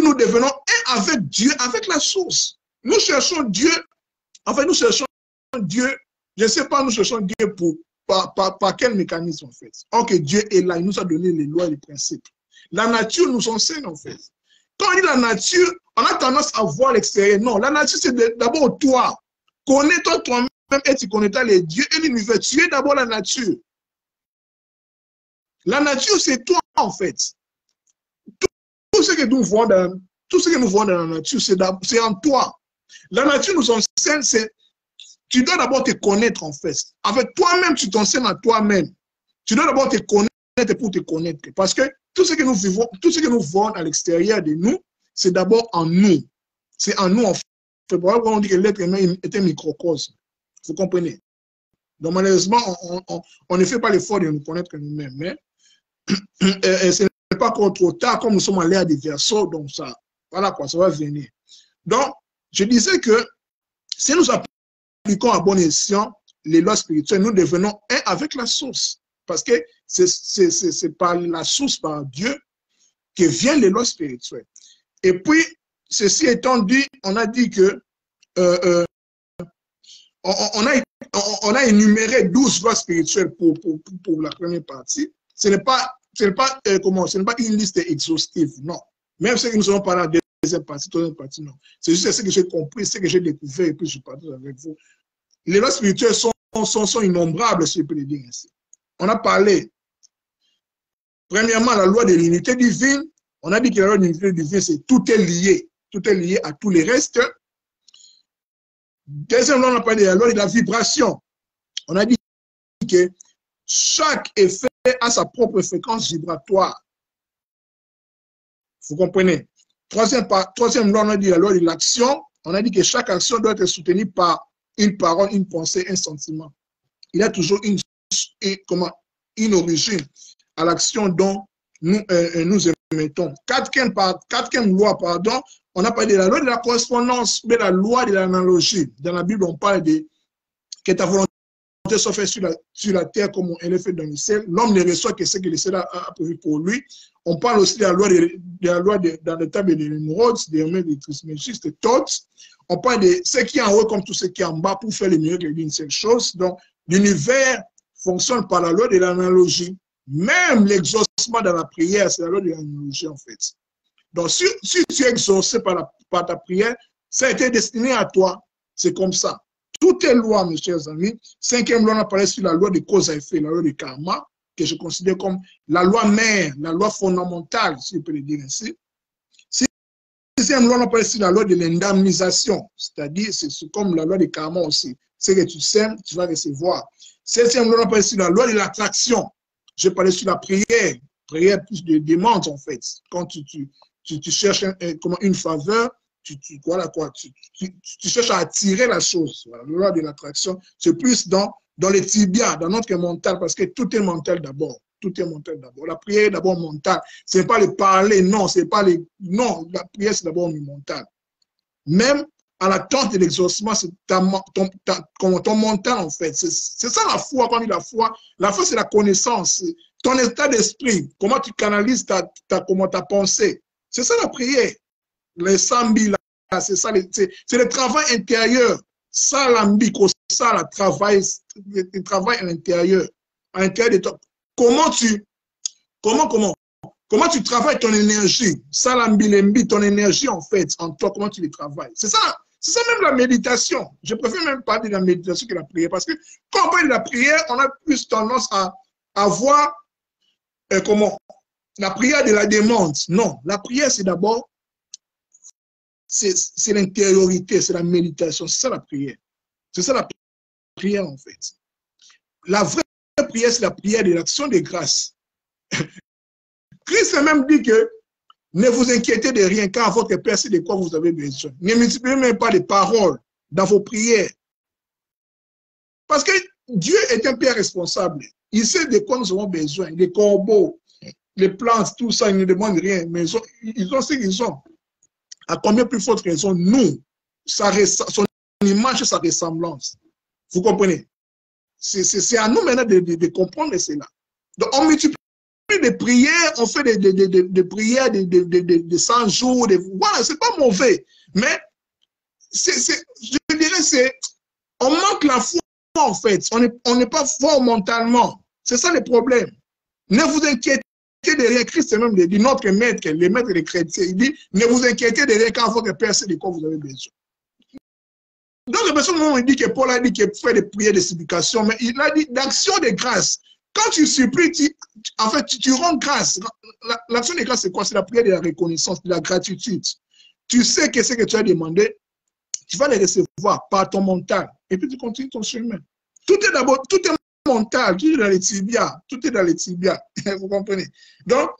nous devenons un avec Dieu, avec la source. Nous cherchons Dieu, enfin nous cherchons Dieu, je ne sais pas, nous cherchons Dieu par quel mécanisme en fait. Or que Dieu est là, il nous a donné les lois et les principes. La nature nous enseigne en fait. Quand on dit la nature, on a tendance à voir l'extérieur. Non, la nature c'est d'abord toi. Connais-toi toi-même et tu connaîtras les dieux et l'univers. Tu es d'abord la nature. La nature c'est toi en fait. Tout ce que nous voyons dans la nature, c'est en toi. La nature nous enseigne, c'est tu dois d'abord te connaître en fait. Avec toi-même, tu t'enseignes à toi-même. Tu dois d'abord te connaître pour te connaître. Parce que tout ce que nous vivons, tout ce que nous voyons à l'extérieur de nous, c'est d'abord en nous. C'est en nous en fait. C'est pourquoi on dit que l'être humain est un microcosme. Vous comprenez? Donc malheureusement, on ne fait pas l'effort de nous connaître nous-mêmes. Mais ce n'est pas encore trop tard, comme nous sommes à l'ère des verseaux, donc ça, voilà quoi, ça va venir. Donc, je disais que si nous appliquons à bon escient les lois spirituelles, nous devenons un avec la source. Parce que c'est par la source, par Dieu, que viennent les lois spirituelles. Et puis, ceci étant dit, on a dit que on a énuméré 12 lois spirituelles pour la première partie. Ce n'est pas une liste exhaustive, non. Même ce que nous allons parler en deuxième partie, troisième partie, non. C'est juste ce que j'ai compris, ce que j'ai découvert, et puis je partage avec vous. Les lois spirituelles sont innombrables, si je peux le dire ainsi. On a parlé, premièrement, la loi de l'unité divine. On a dit que la loi de l'unité divine, c'est tout est lié à tous les restes. Deuxièmement, on a parlé de la loi de la vibration. On a dit que chaque effet a sa propre fréquence vibratoire. Vous comprenez? Troisième loi, on a dit la loi de l'action. On a dit que chaque action doit être soutenue par une parole, une pensée, un sentiment. Il y a toujours une origine à l'action dont nous émettons. Quatrième loi, pardon, on a parlé de la loi de la correspondance, mais la loi de l'analogie. Dans la Bible, on parle de que ta volonté soit faite sur la terre comme elle est faite dans le ciel. L'homme ne reçoit que ce que le ciel a prévu pour lui. On parle aussi de la loi dans le table de l'émeraude, des Trismégistes, de Thoth. On parle de ce qui est en haut comme tout ce qui est en bas pour faire le mieux d'une seule chose. Donc, l'univers fonctionne par la loi de l'analogie. Même l'exaucement dans la prière, c'est la loi de l'analogie en fait. Donc, si tu es exaucé par ta prière, ça a été destiné à toi. C'est comme ça. Tout est loi, mes chers amis. Cinquième loi, on a parlé sur la loi de cause à effet, la loi de karma, que je considère comme la loi mère, la loi fondamentale, si je peux le dire ainsi. Sixième loi, on a parlé sur la loi de l'indemnisation, c'est-à-dire c'est comme la loi de karma aussi. Ce que tu sèmes, tu vas recevoir. Septième loi, on a parlé sur la loi de l'attraction. Je parlais sur la prière plus de demande en fait. Quand tu cherches une faveur, tu cherches à attirer la chose. Voilà, la loi de l'attraction, c'est plus dans les tibias, dans notre mental, parce que tout est mental d'abord. Tout est mental d'abord. La prière est d'abord mentale. Ce n'est pas le parler, non, non, la prière c'est d'abord mental. Même à l'attente de l'exaucement, c'est ton mental en fait. C'est ça la foi, quand on dit la foi. La foi, c'est la connaissance, ton état d'esprit, comment tu canalises ta pensée. C'est ça la prière. Les sambi, c'est ça, c'est le travail intérieur. Ça, l'ambiko, ça, le travail à l'intérieur. À l'intérieur de toi. Comment tu travailles ton énergie? Ça, l'ambi, ton énergie en fait, en toi, comment tu le travailles? C'est ça même la méditation. Je préfère même parler de la méditation que de la prière. Parce que quand on parle de la prière, on a plus tendance à voir la prière de la demande. Non, la prière, c'est d'abord, c'est l'intériorité, c'est la méditation. C'est ça la prière. C'est ça la prière en fait. La vraie prière, c'est la prière de l'action de grâce. Christ a même dit que ne vous inquiétez de rien, car votre Père sait de quoi vous avez besoin. Ne multipliez même pas de paroles dans vos prières. Parce que Dieu est un Père responsable. Il sait de quoi nous avons besoin. Des corbeaux, les plantes, tout ça, ils ne demandent rien, mais ils ont ce qu'ils ont. À combien plus forte raison, nous, son image et sa ressemblance. Vous comprenez? C'est à nous maintenant de comprendre cela. Donc, on multiplie des prières, on fait des prières de 100 jours, voilà, c'est pas mauvais. Mais, je dirais, on manque la foi, en fait. On n'est pas fort mentalement. C'est ça le problème. Ne vous inquiétez de rien. Christ même dit, notre maître, le maître des chrétiens, il dit, ne vous inquiétez de rien quand votre Père sait de quoi vous avez besoin. Donc, la personne il dit que Paul a dit qu'il fait des prières de supplication, mais il a dit d'action de grâce. Quand tu supplies, en fait, tu rends grâce. L'action de grâce, c'est quoi? C'est la prière de la reconnaissance, de la gratitude. Tu sais que ce que tu as demandé, tu vas les recevoir par ton mental. Et puis tu continues ton chemin. Tout est d'abord, tout est mental, tout est dans les tibias. Tout est dans les tibias. Vous comprenez? Donc,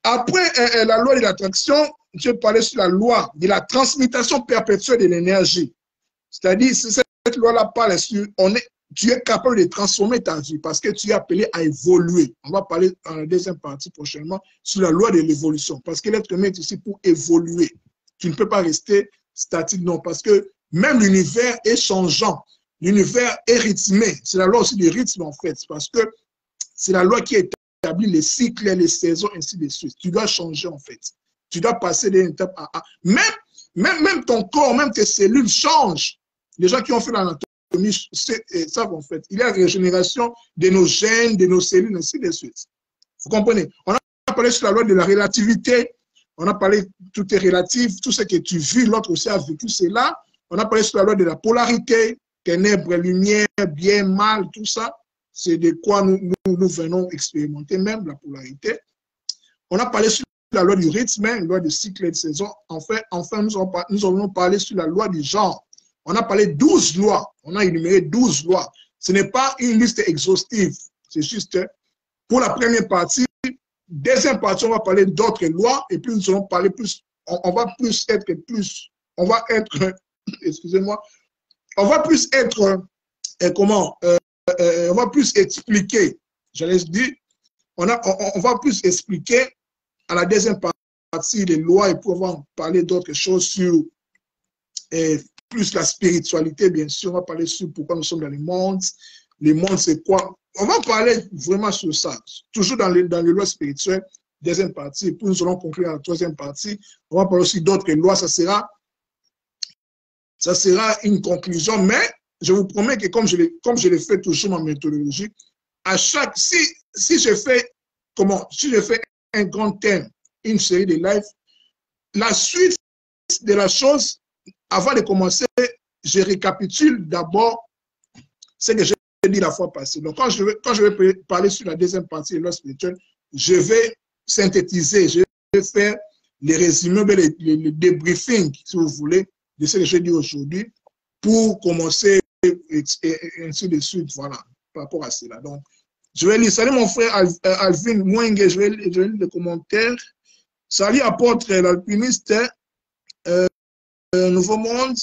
après la loi de l'attraction, je parlais sur la loi de la transmutation perpétuelle de l'énergie. C'est-à-dire, cette loi-là parle sur, tu es capable de transformer ta vie parce que tu es appelé à évoluer. On va parler dans la deuxième partie prochainement sur la loi de l'évolution. Parce que l'être humain est ici pour évoluer. Tu ne peux pas rester statique, non. Parce que même l'univers est changeant. L'univers est rythmé. C'est la loi aussi du rythme, en fait. Parce que c'est la loi qui établit les cycles, les saisons, ainsi de suite. Tu dois changer, en fait. Tu dois passer d'une étape à même ton corps, même tes cellules changent. Les gens qui ont fait l'anatomie savent, en fait. Il y a la régénération de nos gènes, de nos cellules, ainsi de suite. Vous comprenez? On a parlé sur la loi de la relativité. On a parlé, tout est relatif, tout ce que tu vis, l'autre aussi a vécu cela. On a parlé sur la loi de la polarité, ténèbres, lumière, bien, mal, tout ça. C'est de quoi nous venons expérimenter, même la polarité. On a parlé sur la loi du rythme, la loi du cycle et de saison. Enfin, nous allons parler sur la loi du genre. On a parlé 12 lois. On a énuméré 12 lois. Ce n'est pas une liste exhaustive. C'est juste pour la première partie. Deuxième partie, on va parler d'autres lois. Et puis, nous allons parler plus. On va plus être. Excusez-moi. On va plus être. On va plus expliquer. J'allais dire. On va plus expliquer à la deuxième partie des lois et pour pouvoir parler d'autres choses sur plus la spiritualité, bien sûr. On va parler sur pourquoi nous sommes dans les mondes. Les mondes, c'est quoi? On va parler vraiment sur ça. Toujours dans les lois spirituelles, deuxième partie. Puis nous allons conclure la troisième partie. On va parler aussi d'autres lois. Ça sera une conclusion. Mais je vous promets que comme je l'ai fait toujours ma méthodologie, à chaque, si je fais un grand thème, une série de lives, la suite de la chose, avant de commencer, je récapitule d'abord ce que j'ai dit la fois passée. Donc, quand je vais parler sur la deuxième partie de l'ordre spirituel, je vais synthétiser, je vais faire les résumés, les débriefings, si vous voulez, de ce que j'ai dit aujourd'hui, pour commencer et ainsi de suite, voilà, par rapport à cela. Donc, je vais lire. Salut mon frère Alvin Mwenge, je vais lire les commentaires. Salut apôtre l'alpiniste, Nouveau Monde.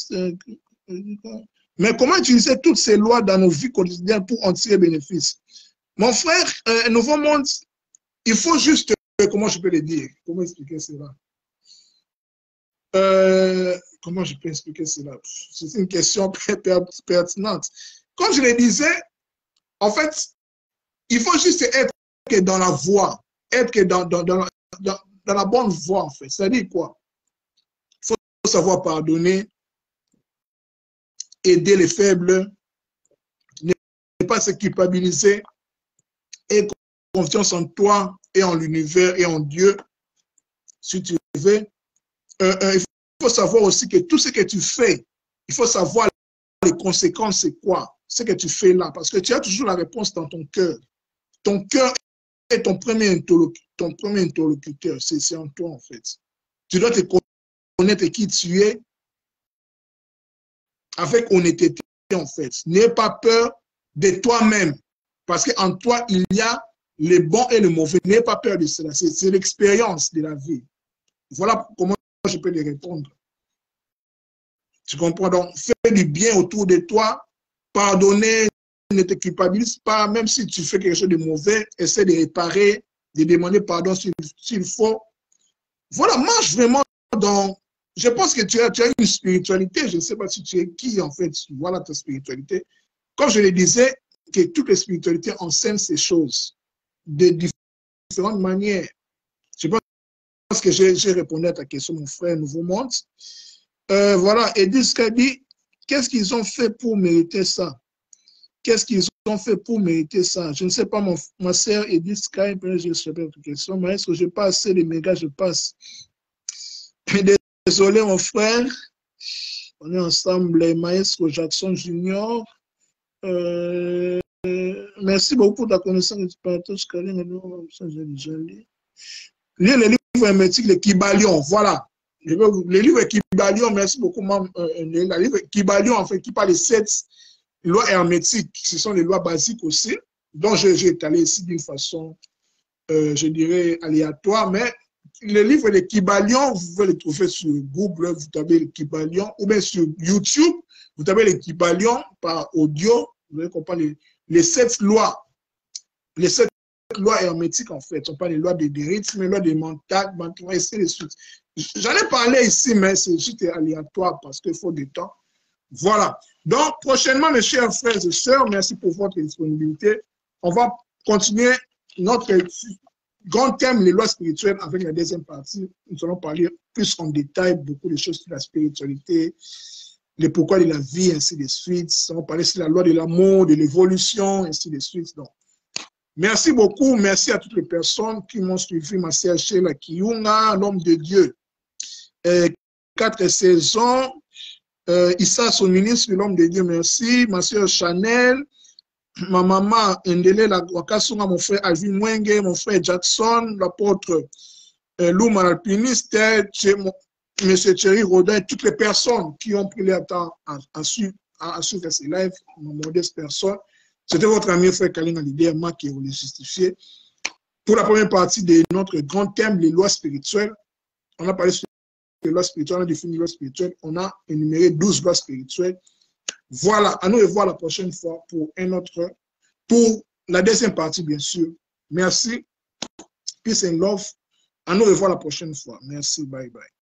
Mais comment utiliser toutes ces lois dans nos vies quotidiennes pour en tirer bénéfice? Mon frère, Nouveau Monde, il faut juste, comment je peux le dire? Comment expliquer cela? Comment je peux expliquer cela? C'est une question pertinente. Comme je le disais, en fait, il faut juste être dans la voie, être dans la bonne voie, en fait. C'est-à-dire quoi? Il faut savoir pardonner, aider les faibles, ne pas se culpabiliser, et confiance en toi et en l'univers et en Dieu, si tu veux. Il faut savoir aussi que tout ce que tu fais, il faut savoir les conséquences, c'est quoi, ce que tu fais là, parce que tu as toujours la réponse dans ton cœur. Ton cœur est ton premier interlocuteur, c'est en toi en fait. Tu dois te connaître qui tu es avec honnêteté en fait. N'aie pas peur de toi-même, parce qu'en toi, il y a le bon et le mauvais. N'aie pas peur de cela, c'est l'expérience de la vie. Voilà comment je peux les répondre. Tu comprends? Donc, fais du bien autour de toi, pardonner, ne te culpabilise pas, même si tu fais quelque chose de mauvais, essaie de réparer, de demander pardon s'il faut. Voilà, marche vraiment dans... Je pense que tu as une spiritualité, je ne sais pas si tu es qui en fait, voilà ta spiritualité. Comme je le disais, que toutes les spiritualités enseignent ces choses de différentes manières. Je pense que j'ai répondu à ta question, mon frère Nouveau Monde. Voilà, et dit, qu'est-ce qu'ils ont fait pour mériter ça? Qu'est-ce qu'ils ont fait pour mériter ça? Je ne sais pas, ma sœur Edith Skype, je sais pas votre question, mais est-ce que je passe assez les mégas, je passe. Désolé, mon frère. On est ensemble, Maestro Jackson Junior. Merci beaucoup pour ta connaissance du partage. Lire les livres hermétiques, les Kybalion, voilà. Les livres Kybalion, merci beaucoup. Les livres Kybalion, en fait, qui parlent des 7 lois hermétiques. Ce sont les lois basiques aussi. Donc, j'ai étalé ici d'une façon, je dirais, aléatoire, mais les livres de Kybalion, vous pouvez les trouver sur Google, vous tapez les Kybalion, ou bien sur YouTube, vous tapez les Kybalion par audio, vous allez comprendre les 7 lois. Les 7 lois hermétiques, en fait, ne sont pas les lois de rythme, les lois de mental, et ainsi de suite. J'en ai parlé ici, mais c'est juste aléatoire parce qu'il faut du temps. Voilà. Donc, prochainement, mes chers frères et sœurs, merci pour votre disponibilité. On va continuer notre grand thème, les lois spirituelles, avec la deuxième partie. Nous allons parler plus en détail beaucoup de choses sur la spiritualité, les pourquoi de la vie, ainsi de suite. On va parler sur la loi de l'amour, de l'évolution, ainsi de suite. Donc, merci beaucoup. Merci à toutes les personnes qui m'ont suivi, ma sœur Sheila Kiyunga, l'homme de Dieu. 4 saisons. Issa, son ministre, l'homme de Dieu, merci. Ma sœur Chanel. Ma maman Ndele Wakasunga, mon frère Alvin Mwenge, mon frère Jackson, l'apôtre Louma l'alpiniste, M. Thierry Rodin, et toutes les personnes qui ont pris leur temps à suivre ces lives, ma modeste personne. C'était votre ami frère Kalina Liderma qui vous les justifié. Pour la première partie de notre grand thème, les lois spirituelles, on a parlé sur les lois spirituelles, on a défini les lois spirituelles, on a énuméré 12 lois spirituelles. Voilà, à nous revoir la prochaine fois pour pour la deuxième partie, bien sûr. Merci. Peace and love. À nous revoir la prochaine fois. Merci. Bye bye.